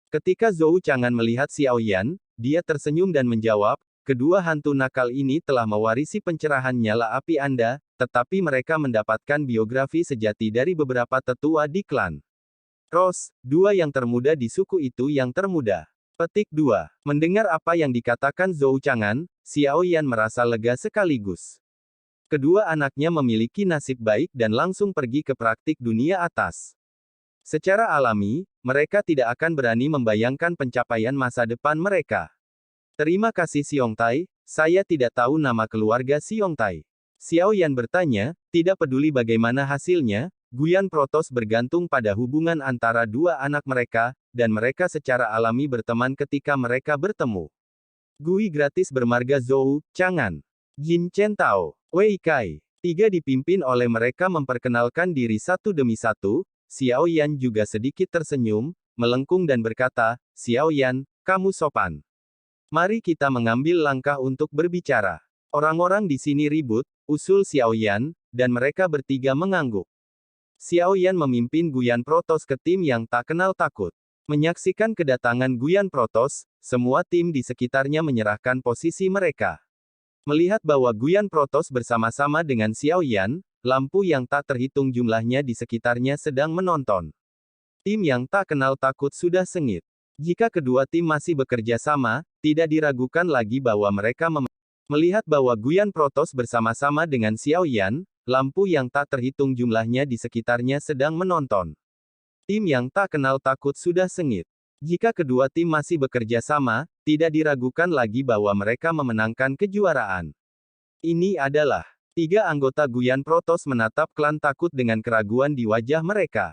Ketika Zhou Chang'an melihat Xiao Yan, dia tersenyum dan menjawab, kedua hantu nakal ini telah mewarisi pencerahan nyala api Anda, tetapi mereka mendapatkan biografi sejati dari beberapa tetua di klan. Ros, 2 yang termuda di suku itu yang termuda. Petik 2. Mendengar apa yang dikatakan Zhou Chang'an, Xiao Yan merasa lega sekaligus. Kedua anaknya memiliki nasib baik dan langsung pergi ke praktik dunia atas. Secara alami, mereka tidak akan berani membayangkan pencapaian masa depan mereka. Terima kasih Xiong Tai, saya tidak tahu nama keluarga Xiong Tai. Xiao Yan bertanya, tidak peduli bagaimana hasilnya, Guyan Protos bergantung pada hubungan antara 2 anak mereka, dan mereka secara alami berteman ketika mereka bertemu. Gui gratis bermarga Zhou Chang'an. Jin Chen Tao. Wei Kai. 3 dipimpin oleh mereka memperkenalkan diri satu demi satu, Xiao Yan juga sedikit tersenyum, melengkung dan berkata, Xiao Yan, kamu sopan. Mari kita mengambil langkah untuk berbicara. Orang-orang di sini ribut, usul Xiao Yan, dan mereka bertiga mengangguk. Xiao Yan memimpin Guyan Protos ke tim yang tak kenal takut. Menyaksikan kedatangan Guyan Protos, semua tim di sekitarnya menyerahkan posisi mereka. Melihat bahwa Guyan Protos bersama-sama dengan Xiao Yan, lampu yang tak terhitung jumlahnya di sekitarnya sedang menonton. Tim yang tak kenal takut sudah sengit. Jika kedua tim masih bekerja sama, tidak diragukan lagi bahwa mereka melihat bahwa Guyan Protos bersama-sama dengan Xiao Yan, lampu yang tak terhitung jumlahnya di sekitarnya sedang menonton. Tim yang tak kenal takut sudah sengit. Jika kedua tim masih bekerja sama, tidak diragukan lagi bahwa mereka memenangkan kejuaraan. Ini adalah 3 anggota Guyan Protos menatap klan takut dengan keraguan di wajah mereka.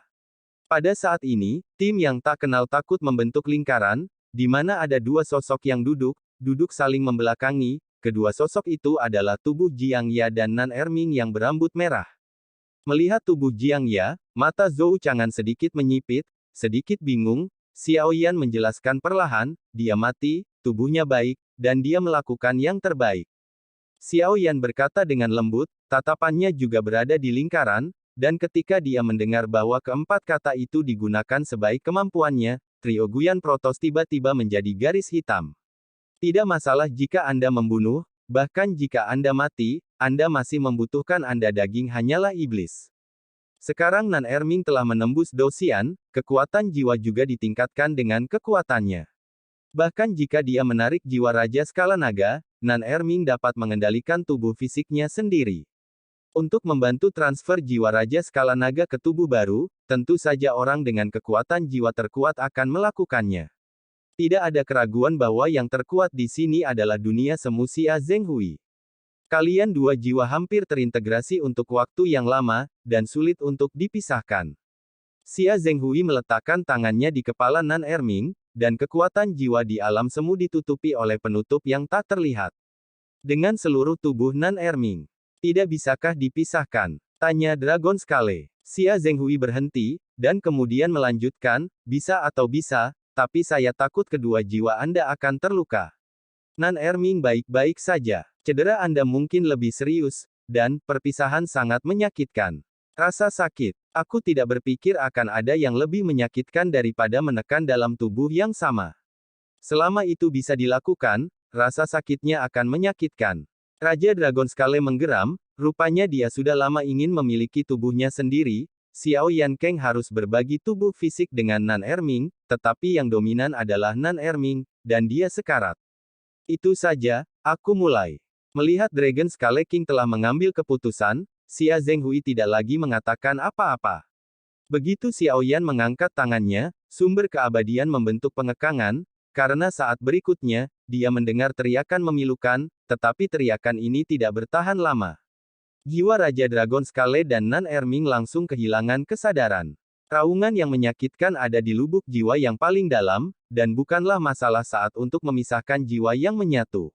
Pada saat ini, tim yang tak kenal takut membentuk lingkaran, di mana ada 2 sosok yang duduk saling membelakangi, kedua sosok itu adalah tubuh Jiang Ya dan Nan Erming yang berambut merah. Melihat tubuh Jiang Ya, mata Zhou Chang'an sedikit menyipit, sedikit bingung. Xiao Yan menjelaskan perlahan, dia mati, tubuhnya baik, dan dia melakukan yang terbaik. Xiao Yan berkata dengan lembut, tatapannya juga berada di lingkaran, dan ketika dia mendengar bahwa keempat kata itu digunakan sebaik kemampuannya, trio Guyan Protos tiba-tiba menjadi garis hitam. Tidak masalah jika Anda membunuh, bahkan jika Anda mati, Anda masih membutuhkan Anda daging hanyalah iblis. Sekarang Nan Erming telah menembus Dosian, kekuatan jiwa juga ditingkatkan dengan kekuatannya. Bahkan jika dia menarik jiwa Raja Skala Naga, Nan Erming dapat mengendalikan tubuh fisiknya sendiri. Untuk membantu transfer jiwa Raja Skala Naga ke tubuh baru, tentu saja orang dengan kekuatan jiwa terkuat akan melakukannya. Tidak ada keraguan bahwa yang terkuat di sini adalah dunia semu Xia Zhenghui. Kalian dua jiwa hampir terintegrasi untuk waktu yang lama, dan sulit untuk dipisahkan. Xia Zhenghui meletakkan tangannya di kepala Nan Erming, dan kekuatan jiwa di alam semu ditutupi oleh penutup yang tak terlihat. Dengan seluruh tubuh Nan Erming. Tidak bisakah dipisahkan? Tanya Dragon Scale. Xia Zhenghui berhenti, dan kemudian melanjutkan, bisa atau bisa, tapi saya takut kedua jiwa Anda akan terluka. Nan Erming baik-baik saja. Cedera Anda mungkin lebih serius, dan perpisahan sangat menyakitkan. Rasa sakit. Aku tidak berpikir akan ada yang lebih menyakitkan daripada menekan dalam tubuh yang sama. Selama itu bisa dilakukan, rasa sakitnya akan menyakitkan. Raja Dragon Scale menggeram, rupanya dia sudah lama ingin memiliki tubuhnya sendiri. Xiao Yan Kang harus berbagi tubuh fisik dengan Nan Erming, tetapi yang dominan adalah Nan Erming, dan dia sekarat. Itu saja, aku mulai. Melihat Dragon Scale King telah mengambil keputusan, Xia Zhenghui tidak lagi mengatakan apa-apa. Begitu Xiao Yan mengangkat tangannya, sumber keabadian membentuk pengekangan, karena saat berikutnya, dia mendengar teriakan memilukan, tetapi teriakan ini tidak bertahan lama. Jiwa Raja Dragon Scale dan Nan Erming langsung kehilangan kesadaran. Raungan yang menyakitkan ada di lubuk jiwa yang paling dalam, dan bukanlah masalah saat untuk memisahkan jiwa yang menyatu.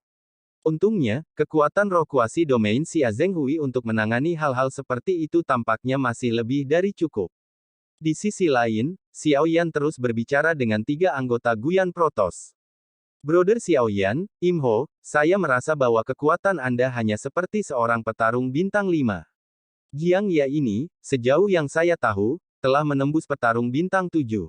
Untungnya, kekuatan roh kuasi domain Xia Zhenghui untuk menangani hal-hal seperti itu tampaknya masih lebih dari cukup. Di sisi lain, Xiao Yan terus berbicara dengan tiga anggota Guyan Protos. Brother Xiao Yan, Im Ho, saya merasa bahwa kekuatan Anda hanya seperti seorang petarung bintang 5. Jiang Ya ini, sejauh yang saya tahu, telah menembus petarung bintang 7.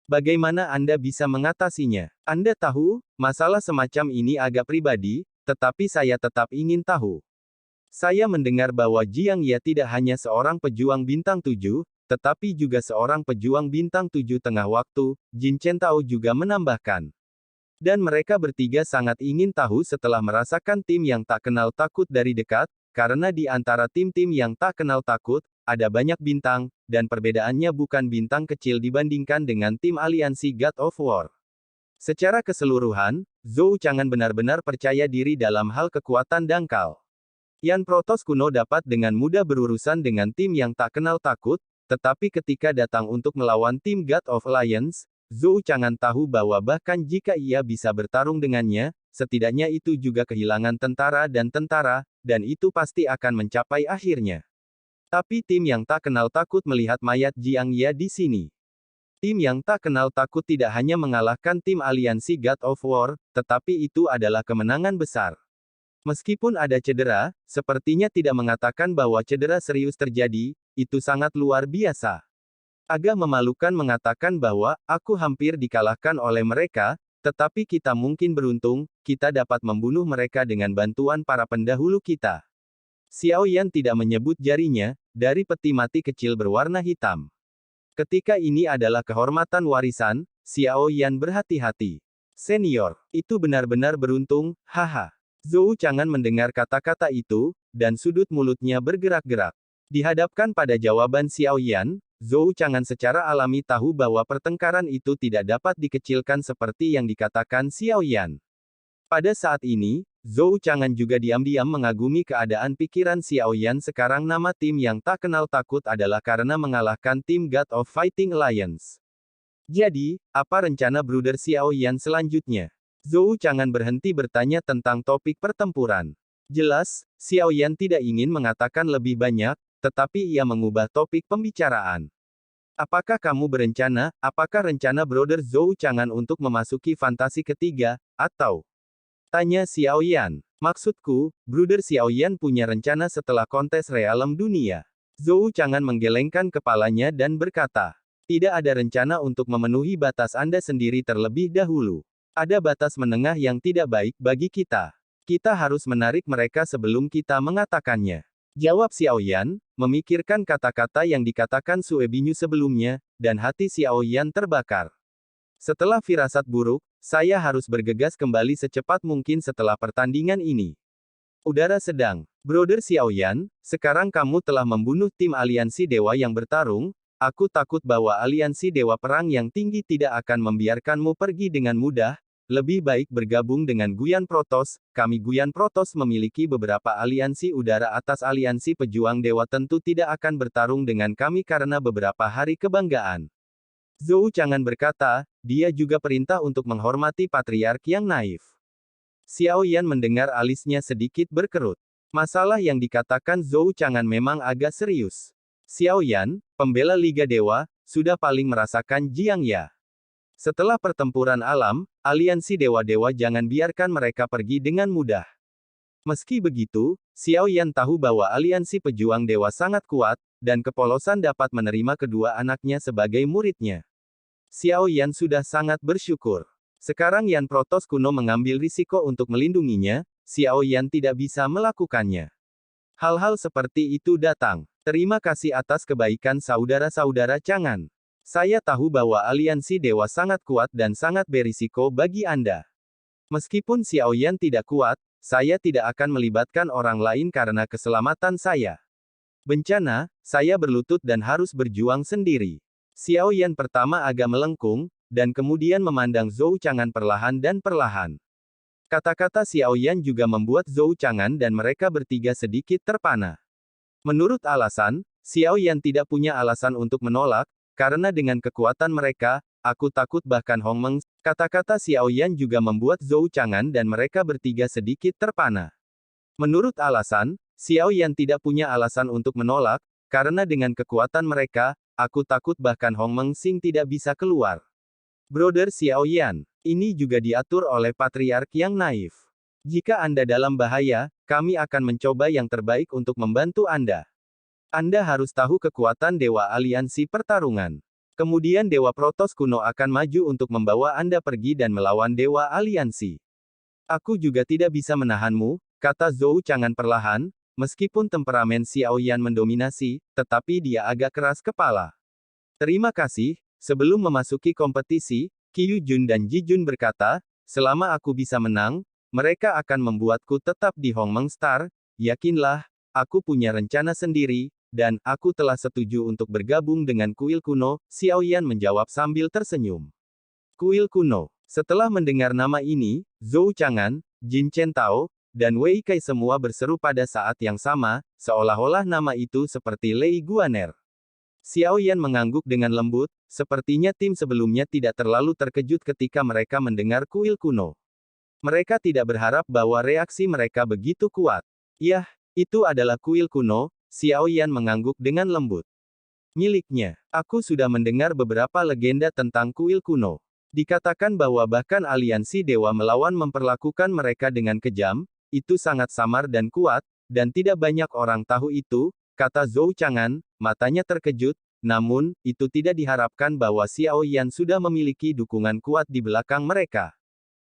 Bagaimana Anda bisa mengatasinya? Anda tahu, masalah semacam ini agak pribadi, tetapi saya tetap ingin tahu. Saya mendengar bahwa Jiang Ya tidak hanya seorang pejuang bintang 7, tetapi juga seorang pejuang bintang 7 tengah waktu, Jin Chen Tao juga menambahkan. Dan mereka bertiga sangat ingin tahu setelah merasakan tim yang tak kenal takut dari dekat, karena di antara tim-tim yang tak kenal takut, ada banyak bintang, dan perbedaannya bukan bintang kecil dibandingkan dengan tim aliansi God of War. Secara keseluruhan, Zhou Chang'an benar-benar percaya diri dalam hal kekuatan dangkal. Yan Protos kuno dapat dengan mudah berurusan dengan tim yang tak kenal takut, tetapi ketika datang untuk melawan tim God of Alliance, Zhou Chang'an tahu bahwa bahkan jika ia bisa bertarung dengannya, setidaknya itu juga kehilangan tentara, dan itu pasti akan mencapai akhirnya. Tapi tim yang tak kenal takut melihat mayat Jiang Ya di sini. Tim yang tak kenal takut tidak hanya mengalahkan tim aliansi God of War, tetapi itu adalah kemenangan besar. Meskipun ada cedera, sepertinya tidak mengatakan bahwa cedera serius terjadi, itu sangat luar biasa. Agak memalukan mengatakan bahwa, aku hampir dikalahkan oleh mereka, tetapi kita mungkin beruntung, kita dapat membunuh mereka dengan bantuan para pendahulu kita. Xiao Yan tidak menyebut jarinya, dari peti mati kecil berwarna hitam. Ketika ini adalah kehormatan warisan, Xiao Yan berhati-hati. Senior, itu benar-benar beruntung, haha. Zhou Chang'an mendengar kata-kata itu, dan sudut mulutnya bergerak-gerak. Dihadapkan pada jawaban Xiao Yan, Zhou Chang'an secara alami tahu bahwa pertengkaran itu tidak dapat dikecilkan seperti yang dikatakan Xiao Yan. Pada saat ini, Zhou Chang'an juga diam-diam mengagumi keadaan pikiran Xiao Yan. Sekarang nama tim yang tak kenal takut adalah karena mengalahkan tim God of Fighting Alliance. Jadi, apa rencana Brother Xiao Yan selanjutnya? Zhou Chang'an berhenti bertanya tentang topik pertempuran. Jelas, Xiao Yan tidak ingin mengatakan lebih banyak, tetapi ia mengubah topik pembicaraan. Apakah rencana Brother Zhou Chang'an untuk memasuki fantasi ketiga, atau? Tanya Xiao Yan. Maksudku, Brother Xiao Yan punya rencana setelah kontes realem dunia. Zhou Chang'an menggelengkan kepalanya dan berkata, tidak ada rencana untuk memenuhi batas Anda sendiri terlebih dahulu. Ada batas menengah yang tidak baik bagi kita. Kita harus menarik mereka sebelum kita mengatakannya. Jawab Xiao Yan, memikirkan kata-kata yang dikatakan Sue Binyu sebelumnya, dan hati Xiao Yan terbakar. Setelah firasat buruk, saya harus bergegas kembali secepat mungkin setelah pertandingan ini. Udara sedang. Brother Xiao Yan, sekarang kamu telah membunuh tim aliansi dewa yang bertarung. Aku takut bahwa aliansi dewa perang yang tinggi tidak akan membiarkanmu pergi dengan mudah. Lebih baik bergabung dengan Guyan Protoss. Kami Guyan Protoss memiliki beberapa aliansi udara atas aliansi pejuang dewa tentu tidak akan bertarung dengan kami karena beberapa hari kebanggaan. Zhou Chang'an berkata, dia juga perintah untuk menghormati patriark yang naif. Xiao Yan mendengar alisnya sedikit berkerut. Masalah yang dikatakan Zhou Chang'an memang agak serius. Xiao Yan, pembela Liga Dewa, sudah paling merasakan Jiang Ya. Setelah pertempuran alam, aliansi dewa-dewa jangan biarkan mereka pergi dengan mudah. Meski begitu, Xiao Yan tahu bahwa aliansi pejuang dewa sangat kuat, dan kepolosan dapat menerima kedua anaknya sebagai muridnya. Xiao Yan sudah sangat bersyukur. Sekarang Yan Protoss kuno mengambil risiko untuk melindunginya, Xiao Yan tidak bisa melakukannya. Hal-hal seperti itu datang. Terima kasih atas kebaikan saudara-saudara Chang'an. Saya tahu bahwa aliansi dewa sangat kuat dan sangat berisiko bagi Anda. Meskipun Xiao Yan tidak kuat, saya tidak akan melibatkan orang lain karena keselamatan saya. Bencana, saya berlutut dan harus berjuang sendiri. Xiao Yan pertama agak melengkung, dan kemudian memandang Zhou Chang'an perlahan dan perlahan. Kata-kata Xiao Yan juga membuat Zhou Chang'an dan mereka bertiga sedikit terpana. Menurut alasan, Xiao Yan tidak punya alasan untuk menolak, karena dengan kekuatan mereka, aku takut bahkan Hong Meng. Kata-kata Xiao Yan juga membuat Zhou Chang'an dan mereka bertiga sedikit terpana. Menurut alasan, Xiao Yan tidak punya alasan untuk menolak, karena dengan kekuatan mereka, aku takut bahkan Hong Meng Xing tidak bisa keluar. Brother Xiao Yan, ini juga diatur oleh patriark yang naif. Jika Anda dalam bahaya, kami akan mencoba yang terbaik untuk membantu Anda. Anda harus tahu kekuatan Dewa Aliansi Pertarungan. Kemudian Dewa Protoss kuno akan maju untuk membawa Anda pergi dan melawan Dewa Aliansi. Aku juga tidak bisa menahanmu, kata Zhou Chang'an perlahan, meskipun temperamen Xiao Yan mendominasi, tetapi dia agak keras kepala. Terima kasih, sebelum memasuki kompetisi, Qiu Jun dan Ji Jun berkata, selama aku bisa menang, mereka akan membuatku tetap di Hong Meng Star, yakinlah, aku punya rencana sendiri, dan aku telah setuju untuk bergabung dengan kuil kuno, Xiao Yan menjawab sambil tersenyum. Kuil kuno. Setelah mendengar nama ini, Zhou Chang'an, Jin Chen Tao, dan Wei Kai semua berseru pada saat yang sama, seolah-olah nama itu seperti Lei Guaner. Xiao Yan mengangguk dengan lembut, sepertinya tim sebelumnya tidak terlalu terkejut ketika mereka mendengar kuil kuno. Mereka tidak berharap bahwa reaksi mereka begitu kuat. Yah, itu adalah kuil kuno, Xiao Yan mengangguk dengan lembut. Miliknya. Aku sudah mendengar beberapa legenda tentang kuil kuno. Dikatakan bahwa bahkan aliansi dewa melawan memperlakukan mereka dengan kejam, itu sangat samar dan kuat, dan tidak banyak orang tahu itu, kata Zhou Chang'an, matanya terkejut, namun, itu tidak diharapkan bahwa Xiao Yan sudah memiliki dukungan kuat di belakang mereka.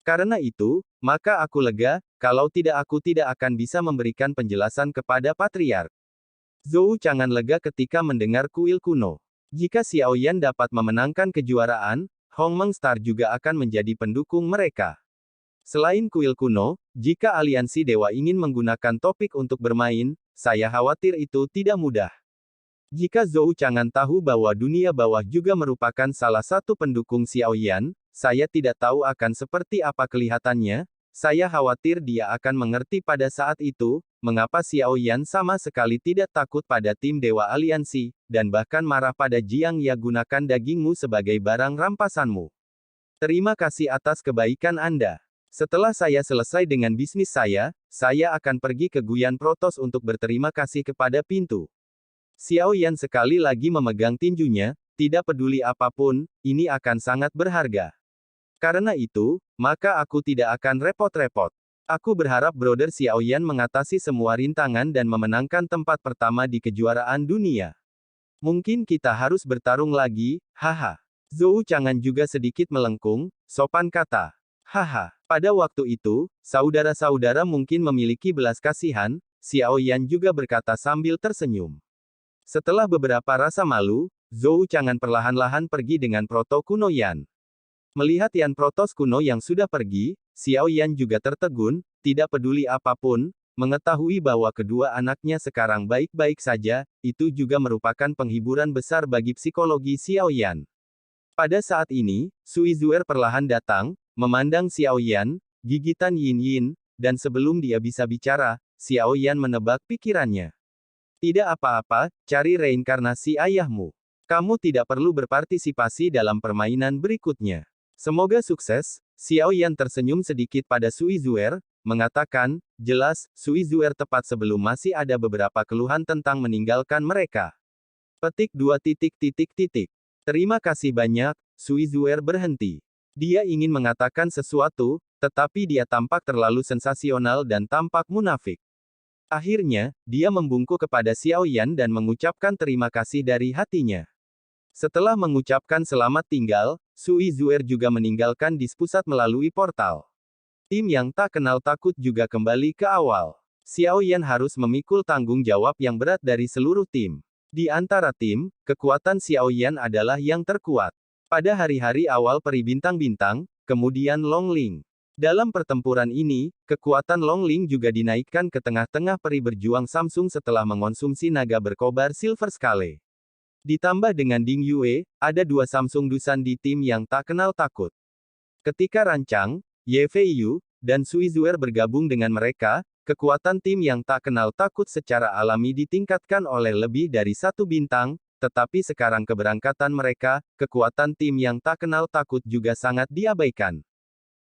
Karena itu, maka aku lega, kalau tidak aku tidak akan bisa memberikan penjelasan kepada patriark. Zhou Chang'an lega ketika mendengar kuil kuno. Jika Xiao Yan dapat memenangkan kejuaraan, Hong Meng Star juga akan menjadi pendukung mereka. Selain kuil kuno, jika aliansi dewa ingin menggunakan topik untuk bermain, saya khawatir itu tidak mudah. Jika Zhou Chang'an tahu bahwa dunia bawah juga merupakan salah satu pendukung Xiao Yan, saya tidak tahu akan seperti apa kelihatannya. Saya khawatir dia akan mengerti pada saat itu, mengapa Xiao Yan sama sekali tidak takut pada tim Dewa Aliansi, dan bahkan marah pada Jiang Ya gunakan dagingmu sebagai barang rampasanmu. Terima kasih atas kebaikan Anda. Setelah saya selesai dengan bisnis saya akan pergi ke Guyan Protos untuk berterima kasih kepada pintu. Xiao Yan sekali lagi memegang tinjunya, tidak peduli apapun, ini akan sangat berharga. Karena itu, maka aku tidak akan repot-repot. Aku berharap Brother Xiao Yan mengatasi semua rintangan dan memenangkan tempat pertama di kejuaraan dunia. Mungkin kita harus bertarung lagi, haha. Zhou Chang'an juga sedikit melengkung, sopan kata. Haha, pada waktu itu, saudara-saudara mungkin memiliki belas kasihan, Xiao Yan juga berkata sambil tersenyum. Setelah beberapa rasa malu, Zhou Chang'an perlahan-lahan pergi dengan Proto kuno Yan. Melihat Yan Protos kuno yang sudah pergi, Xiao Yan juga tertegun, tidak peduli apapun, mengetahui bahwa kedua anaknya sekarang baik-baik saja, itu juga merupakan penghiburan besar bagi psikologi Xiao Yan. Pada saat ini, Sui Zuer perlahan datang, memandang Xiao Yan, gigitan Yin Yin, dan sebelum dia bisa bicara, Xiao Yan menebak pikirannya. Tidak apa-apa, cari reinkarnasi ayahmu. Kamu tidak perlu berpartisipasi dalam permainan berikutnya. Semoga sukses. Xiao Yan tersenyum sedikit pada Sui Zuer, mengatakan, jelas, Sui Zuer tepat sebelum masih ada beberapa keluhan tentang meninggalkan mereka. Petik 2. Terima kasih banyak, Sui Zuer berhenti. Dia ingin mengatakan sesuatu, tetapi dia tampak terlalu sensasional dan tampak munafik. Akhirnya, dia membungkuk kepada Xiao Yan dan mengucapkan terima kasih dari hatinya. Setelah mengucapkan selamat tinggal, Sui Zuer juga meninggalkan Dispusat melalui portal. Tim yang tak kenal takut juga kembali ke awal. Xiao Yan harus memikul tanggung jawab yang berat dari seluruh tim. Di antara tim, kekuatan Xiao Yan adalah yang terkuat. Pada hari-hari awal peri bintang-bintang, kemudian Long Ling. Dalam pertempuran ini, kekuatan Long Ling juga dinaikkan ke tengah-tengah peri berjuang Samsung setelah mengonsumsi naga berkobar Silver Scale. Ditambah dengan Ding Yue, ada dua Samsung Dusan di tim yang tak kenal takut. Ketika Rancang, Ye Fei Yu, dan Sui Zuer bergabung dengan mereka, kekuatan tim yang tak kenal takut secara alami ditingkatkan oleh lebih dari satu bintang, tetapi sekarang keberangkatan mereka, kekuatan tim yang tak kenal takut juga sangat diabaikan.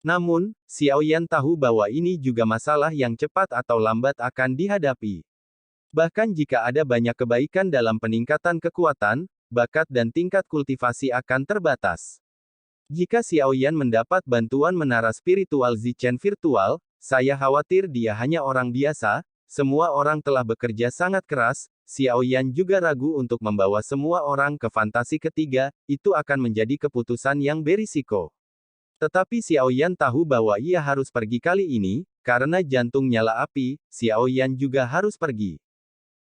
Namun, Xiao Yan tahu bahwa ini juga masalah yang cepat atau lambat akan dihadapi. Bahkan jika ada banyak kebaikan dalam peningkatan kekuatan, bakat dan tingkat kultivasi akan terbatas. Jika Xiao Yan mendapat bantuan menara spiritual Zichen virtual, saya khawatir dia hanya orang biasa, semua orang telah bekerja sangat keras, Xiao Yan juga ragu untuk membawa semua orang ke fantasi ketiga, itu akan menjadi keputusan yang berisiko. Tetapi Xiao Yan tahu bahwa ia harus pergi kali ini, karena jantung nyala api, Xiao Yan juga harus pergi.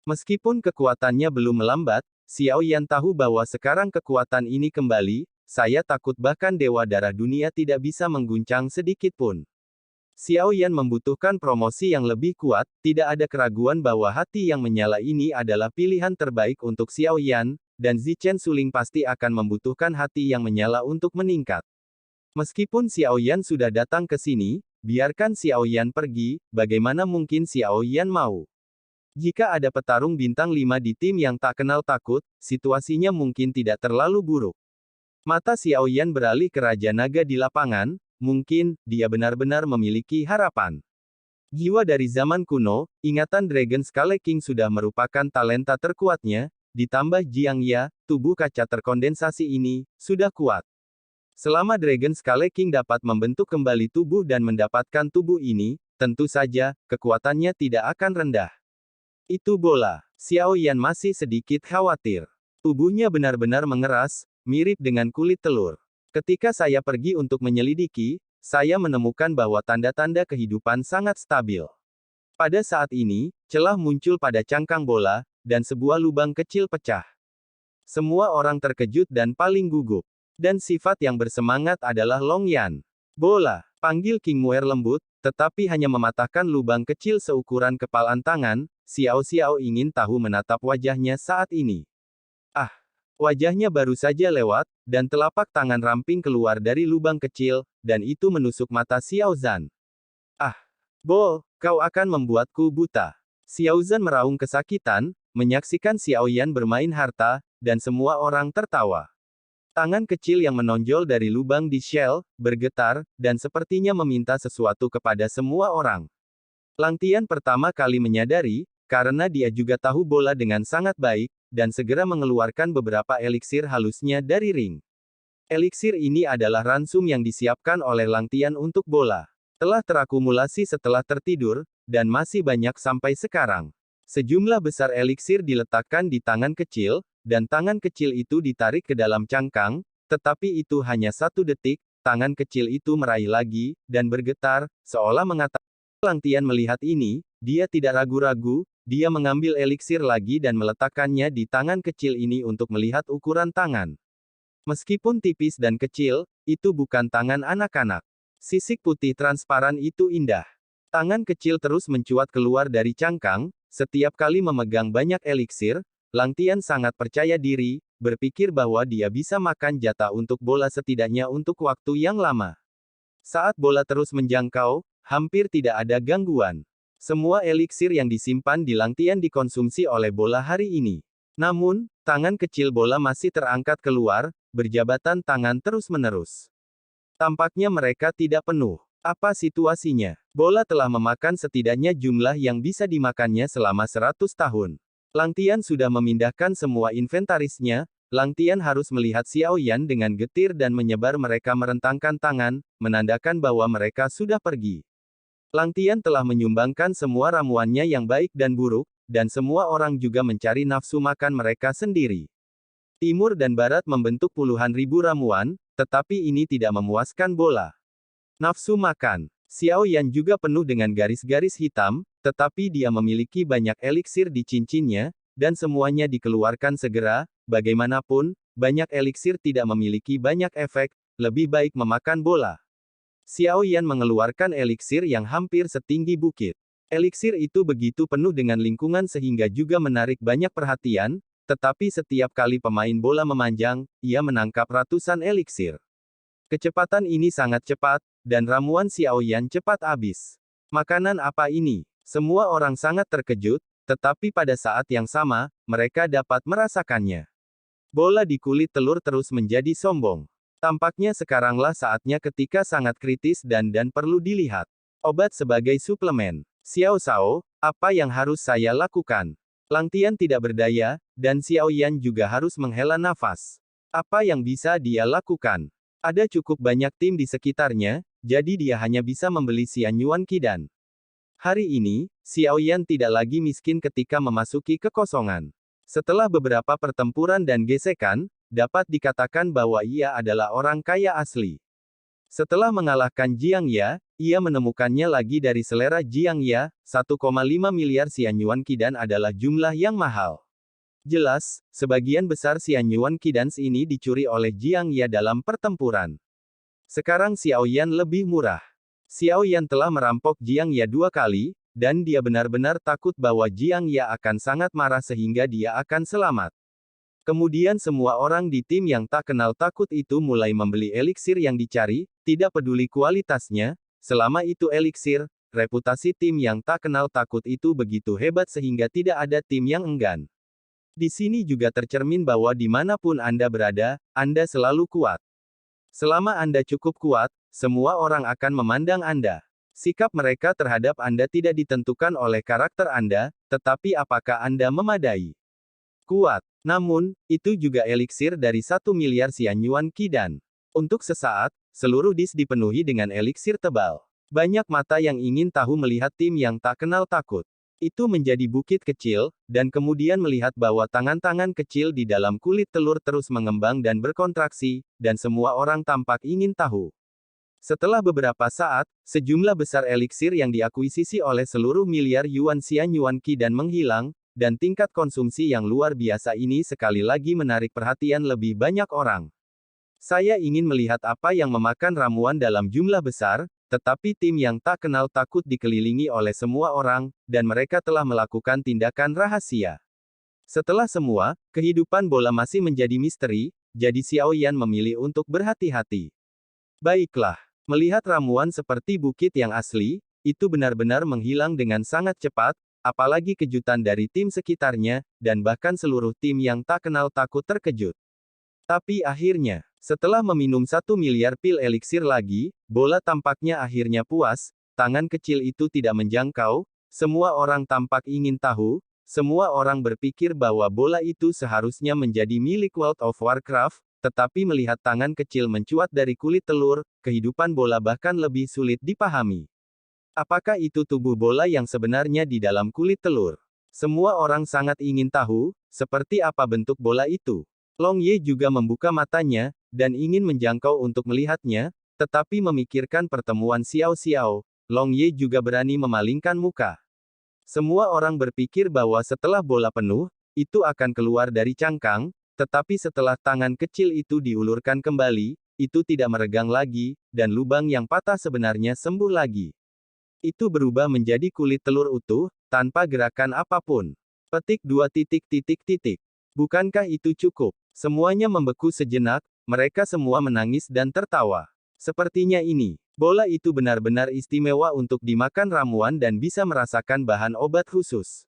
Meskipun kekuatannya belum melambat, Xiao Yan tahu bahwa sekarang kekuatan ini kembali, saya takut bahkan Dewa Darah Dunia tidak bisa mengguncang sedikit pun. Xiao Yan membutuhkan promosi yang lebih kuat, tidak ada keraguan bahwa hati yang menyala ini adalah pilihan terbaik untuk Xiao Yan, dan Zichen Suling pasti akan membutuhkan hati yang menyala untuk meningkat. Meskipun Xiao Yan sudah datang ke sini, biarkan Xiao Yan pergi, bagaimana mungkin Xiao Yan mau? Jika ada petarung bintang 5 di tim yang tak kenal takut, situasinya mungkin tidak terlalu buruk. Mata Xiao Yan beralih ke Raja Naga di lapangan, mungkin, dia benar-benar memiliki harapan. Jiwa dari zaman kuno, ingatan Dragon Scale King sudah merupakan talenta terkuatnya, ditambah Jiang Ya, tubuh kaca terkondensasi ini, sudah kuat. Selama Dragon Scale King dapat membentuk kembali tubuh dan mendapatkan tubuh ini, tentu saja, kekuatannya tidak akan rendah. Itu bola. Xiao Yan masih sedikit khawatir. Tubuhnya benar-benar mengeras, mirip dengan kulit telur. Ketika saya pergi untuk menyelidiki, saya menemukan bahwa tanda-tanda kehidupan sangat stabil. Pada saat ini, celah muncul pada cangkang bola, dan sebuah lubang kecil pecah. Semua orang terkejut dan paling gugup. Dan sifat yang bersemangat adalah Long Yan. Bola, panggil King Muer lembut, tetapi hanya mematahkan lubang kecil seukuran kepalan tangan. Xiao Xiao ingin tahu menatap wajahnya saat ini. Ah, wajahnya baru saja lewat, dan telapak tangan ramping keluar dari lubang kecil, dan itu menusuk mata Xiao Zhan. Ah, Bo, kau akan membuatku buta. Xiao Zhan meraung kesakitan, menyaksikan Xiao Yan bermain harta, dan semua orang tertawa. Tangan kecil yang menonjol dari lubang di shell, bergetar, dan sepertinya meminta sesuatu kepada semua orang. Lang Tian pertama kali menyadari, karena dia juga tahu bola dengan sangat baik, dan segera mengeluarkan beberapa eliksir halusnya dari ring. Eliksir ini adalah ransum yang disiapkan oleh Lang Tian untuk bola. Telah terakumulasi setelah tertidur, dan masih banyak sampai sekarang. Sejumlah besar eliksir diletakkan di tangan kecil, dan tangan kecil itu ditarik ke dalam cangkang, tetapi itu hanya 1 detik, tangan kecil itu meraih lagi, dan bergetar, seolah mengatakan. Lang Tian melihat ini, dia tidak ragu-ragu, dia mengambil eliksir lagi dan meletakkannya di tangan kecil ini untuk melihat ukuran tangan. Meskipun tipis dan kecil, itu bukan tangan anak-anak. Sisik putih transparan itu indah. Tangan kecil terus mencuat keluar dari cangkang, setiap kali memegang banyak eliksir, Lang Tian sangat percaya diri, berpikir bahwa dia bisa makan jatah untuk bola setidaknya untuk waktu yang lama. Saat bola terus menjangkau, hampir tidak ada gangguan. Semua eliksir yang disimpan di Lang Tian dikonsumsi oleh bola hari ini. Namun, tangan kecil bola masih terangkat keluar, berjabatan tangan terus-menerus. Tampaknya mereka tidak penuh. Apa situasinya? Bola telah memakan setidaknya jumlah yang bisa dimakannya selama 100 tahun. Lang Tian sudah memindahkan semua inventarisnya, Lang Tian harus melihat Xiao Yan dengan getir dan menyebar mereka merentangkan tangan, menandakan bahwa mereka sudah pergi. Lang Tian telah menyumbangkan semua ramuannya yang baik dan buruk, dan semua orang juga mencari nafsu makan mereka sendiri. Timur dan Barat membentuk puluhan ribu ramuan, tetapi ini tidak memuaskan bola. Nafsu makan. Xiao Yan juga penuh dengan garis-garis hitam, tetapi dia memiliki banyak eliksir di cincinnya, dan semuanya dikeluarkan segera, bagaimanapun, banyak eliksir tidak memiliki banyak efek, lebih baik memakan bola. Xiao Yan mengeluarkan eliksir yang hampir setinggi bukit. Eliksir itu begitu penuh dengan lingkungan sehingga juga menarik banyak perhatian, tetapi setiap kali pemain bola memanjang, ia menangkap ratusan eliksir. Kecepatan ini sangat cepat, dan ramuan Xiao Yan cepat habis. Makanan apa ini? Semua orang sangat terkejut, tetapi pada saat yang sama, mereka dapat merasakannya. Bola di kulit telur terus menjadi sombong. Tampaknya sekaranglah saatnya ketika sangat kritis dan perlu dilihat. Obat sebagai suplemen. Xiao Shao, apa yang harus saya lakukan? Lang Tian tidak berdaya, dan Xiao Yan juga harus menghela nafas. Apa yang bisa dia lakukan? Ada cukup banyak tim di sekitarnya, jadi dia hanya bisa membeli Xian Yuan Qidan. Hari ini, Xiao Yan tidak lagi miskin ketika memasuki kekosongan. Setelah beberapa pertempuran dan gesekan, dapat dikatakan bahwa ia adalah orang kaya asli. Setelah mengalahkan Jiang Ya, ia menemukannya lagi dari selera Jiang Ya, 1,5 miliar Xian Yuan Qidan adalah jumlah yang mahal. Jelas, sebagian besar Xian Yuan Qidans ini dicuri oleh Jiang Ya dalam pertempuran. Sekarang Xiao Yan lebih murah. Xiao Yan telah merampok Jiang Ya 2 kali, dan dia benar-benar takut bahwa Jiang Ya akan sangat marah sehingga dia akan selamat. Kemudian semua orang di tim yang tak kenal takut itu mulai membeli eliksir yang dicari, tidak peduli kualitasnya, selama itu eliksir, reputasi tim yang tak kenal takut itu begitu hebat sehingga tidak ada tim yang enggan. Di sini juga tercermin bahwa dimanapun Anda berada, Anda selalu kuat. Selama Anda cukup kuat, semua orang akan memandang Anda. Sikap mereka terhadap Anda tidak ditentukan oleh karakter Anda, tetapi apakah Anda memadai. Kuat. Namun, itu juga eliksir dari 1 miliar Xian Yuan Qidan. Untuk sesaat, seluruh dis dipenuhi dengan eliksir tebal. Banyak mata yang ingin tahu melihat tim yang tak kenal takut. Itu menjadi bukit kecil, dan kemudian melihat bahwa tangan-tangan kecil di dalam kulit telur terus mengembang dan berkontraksi, dan semua orang tampak ingin tahu. Setelah beberapa saat, sejumlah besar eliksir yang diakuisisi oleh seluruh miliar Yuan Xian Yuan Qidan menghilang, dan tingkat konsumsi yang luar biasa ini sekali lagi menarik perhatian lebih banyak orang. Saya ingin melihat apa yang memakan ramuan dalam jumlah besar, tetapi tim yang tak kenal takut dikelilingi oleh semua orang, dan mereka telah melakukan tindakan rahasia. Setelah semua, kehidupan bola masih menjadi misteri, jadi Xiao Yan memilih untuk berhati-hati. Baiklah, melihat ramuan seperti bukit yang asli, itu benar-benar menghilang dengan sangat cepat, apalagi kejutan dari tim sekitarnya, dan bahkan seluruh tim yang tak kenal takut terkejut. Tapi akhirnya, setelah meminum 1 miliar pil eliksir lagi, bola tampaknya akhirnya puas, tangan kecil itu tidak menjangkau, semua orang tampak ingin tahu, semua orang berpikir bahwa bola itu seharusnya menjadi milik World of Warcraft, tetapi melihat tangan kecil mencuat dari kulit telur, kehidupan bola bahkan lebih sulit dipahami. Apakah itu tubuh bola yang sebenarnya di dalam kulit telur? Semua orang sangat ingin tahu, seperti apa bentuk bola itu. Long Ye juga membuka matanya, dan ingin menjangkau untuk melihatnya, tetapi memikirkan pertemuan Xiao Xiao, Long Ye juga berani memalingkan muka. Semua orang berpikir bahwa setelah bola penuh, itu akan keluar dari cangkang, tetapi setelah tangan kecil itu diulurkan kembali, itu tidak meregang lagi, dan lubang yang patah sebenarnya sembuh lagi. Itu berubah menjadi kulit telur utuh, tanpa gerakan apapun. Petik 2 titik titik titik. Bukankah itu cukup? Semuanya membeku sejenak, mereka semua menangis dan tertawa. Sepertinya ini, bola itu benar-benar istimewa untuk dimakan ramuan dan bisa merasakan bahan obat khusus.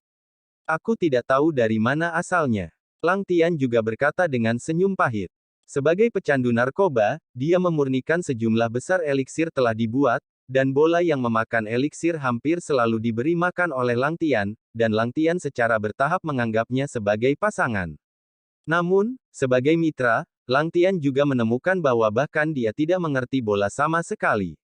Aku tidak tahu dari mana asalnya. Lang Tian juga berkata dengan senyum pahit. Sebagai pecandu narkoba, dia memurnikan sejumlah besar eliksir telah dibuat, dan bola yang memakan eliksir hampir selalu diberi makan oleh Lang Tian, dan Lang Tian secara bertahap menganggapnya sebagai pasangan. Namun, sebagai mitra, Lang Tian juga menemukan bahwa bahkan dia tidak mengerti bola sama sekali.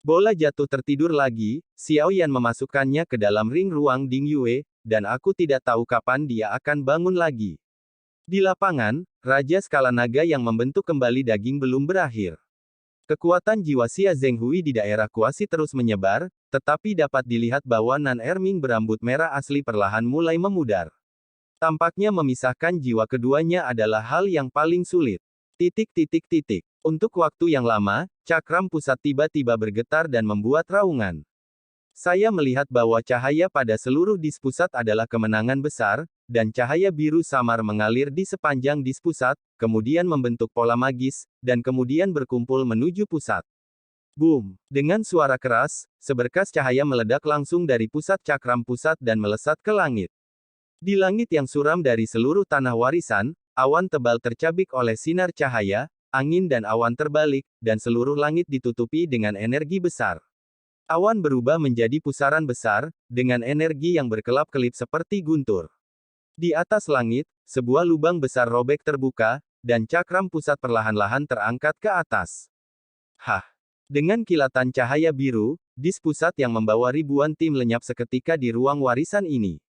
Bola jatuh tertidur lagi, Xiao Yan memasukkannya ke dalam ring ruang Ding Yue, dan aku tidak tahu kapan dia akan bangun lagi. Di lapangan, Raja Skala Naga yang membentuk kembali daging belum berakhir. Kekuatan jiwa Xia Zhenghui di daerah Kuasi terus menyebar, tetapi dapat dilihat bahwa Nan Erming berambut merah asli perlahan mulai memudar. Tampaknya memisahkan jiwa keduanya adalah hal yang paling sulit. Titik titik titik. Untuk waktu yang lama, cakram pusat tiba-tiba bergetar dan membuat raungan. Saya melihat bahwa cahaya pada seluruh dis pusat adalah kemenangan besar, dan cahaya biru samar mengalir di sepanjang dis pusat, kemudian membentuk pola magis, dan kemudian berkumpul menuju pusat. Boom! Dengan suara keras, seberkas cahaya meledak langsung dari pusat cakram pusat dan melesat ke langit. Di langit yang suram dari seluruh tanah warisan, awan tebal tercabik oleh sinar cahaya, angin dan awan terbalik, dan seluruh langit ditutupi dengan energi besar. Awan berubah menjadi pusaran besar, dengan energi yang berkelap-kelip seperti guntur. Di atas langit, sebuah lubang besar robek terbuka, dan cakram pusat perlahan-lahan terangkat ke atas. Hah! Dengan kilatan cahaya biru, dis pusat yang membawa ribuan tim lenyap seketika di ruang warisan ini.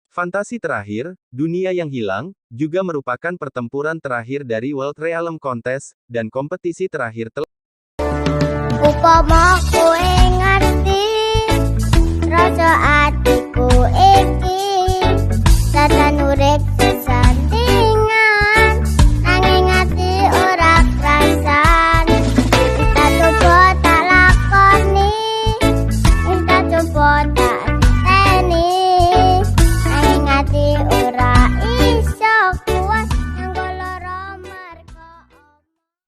Fantasi terakhir, dunia yang hilang, juga merupakan pertempuran terakhir dari World Realm Contest, dan kompetisi terakhir telah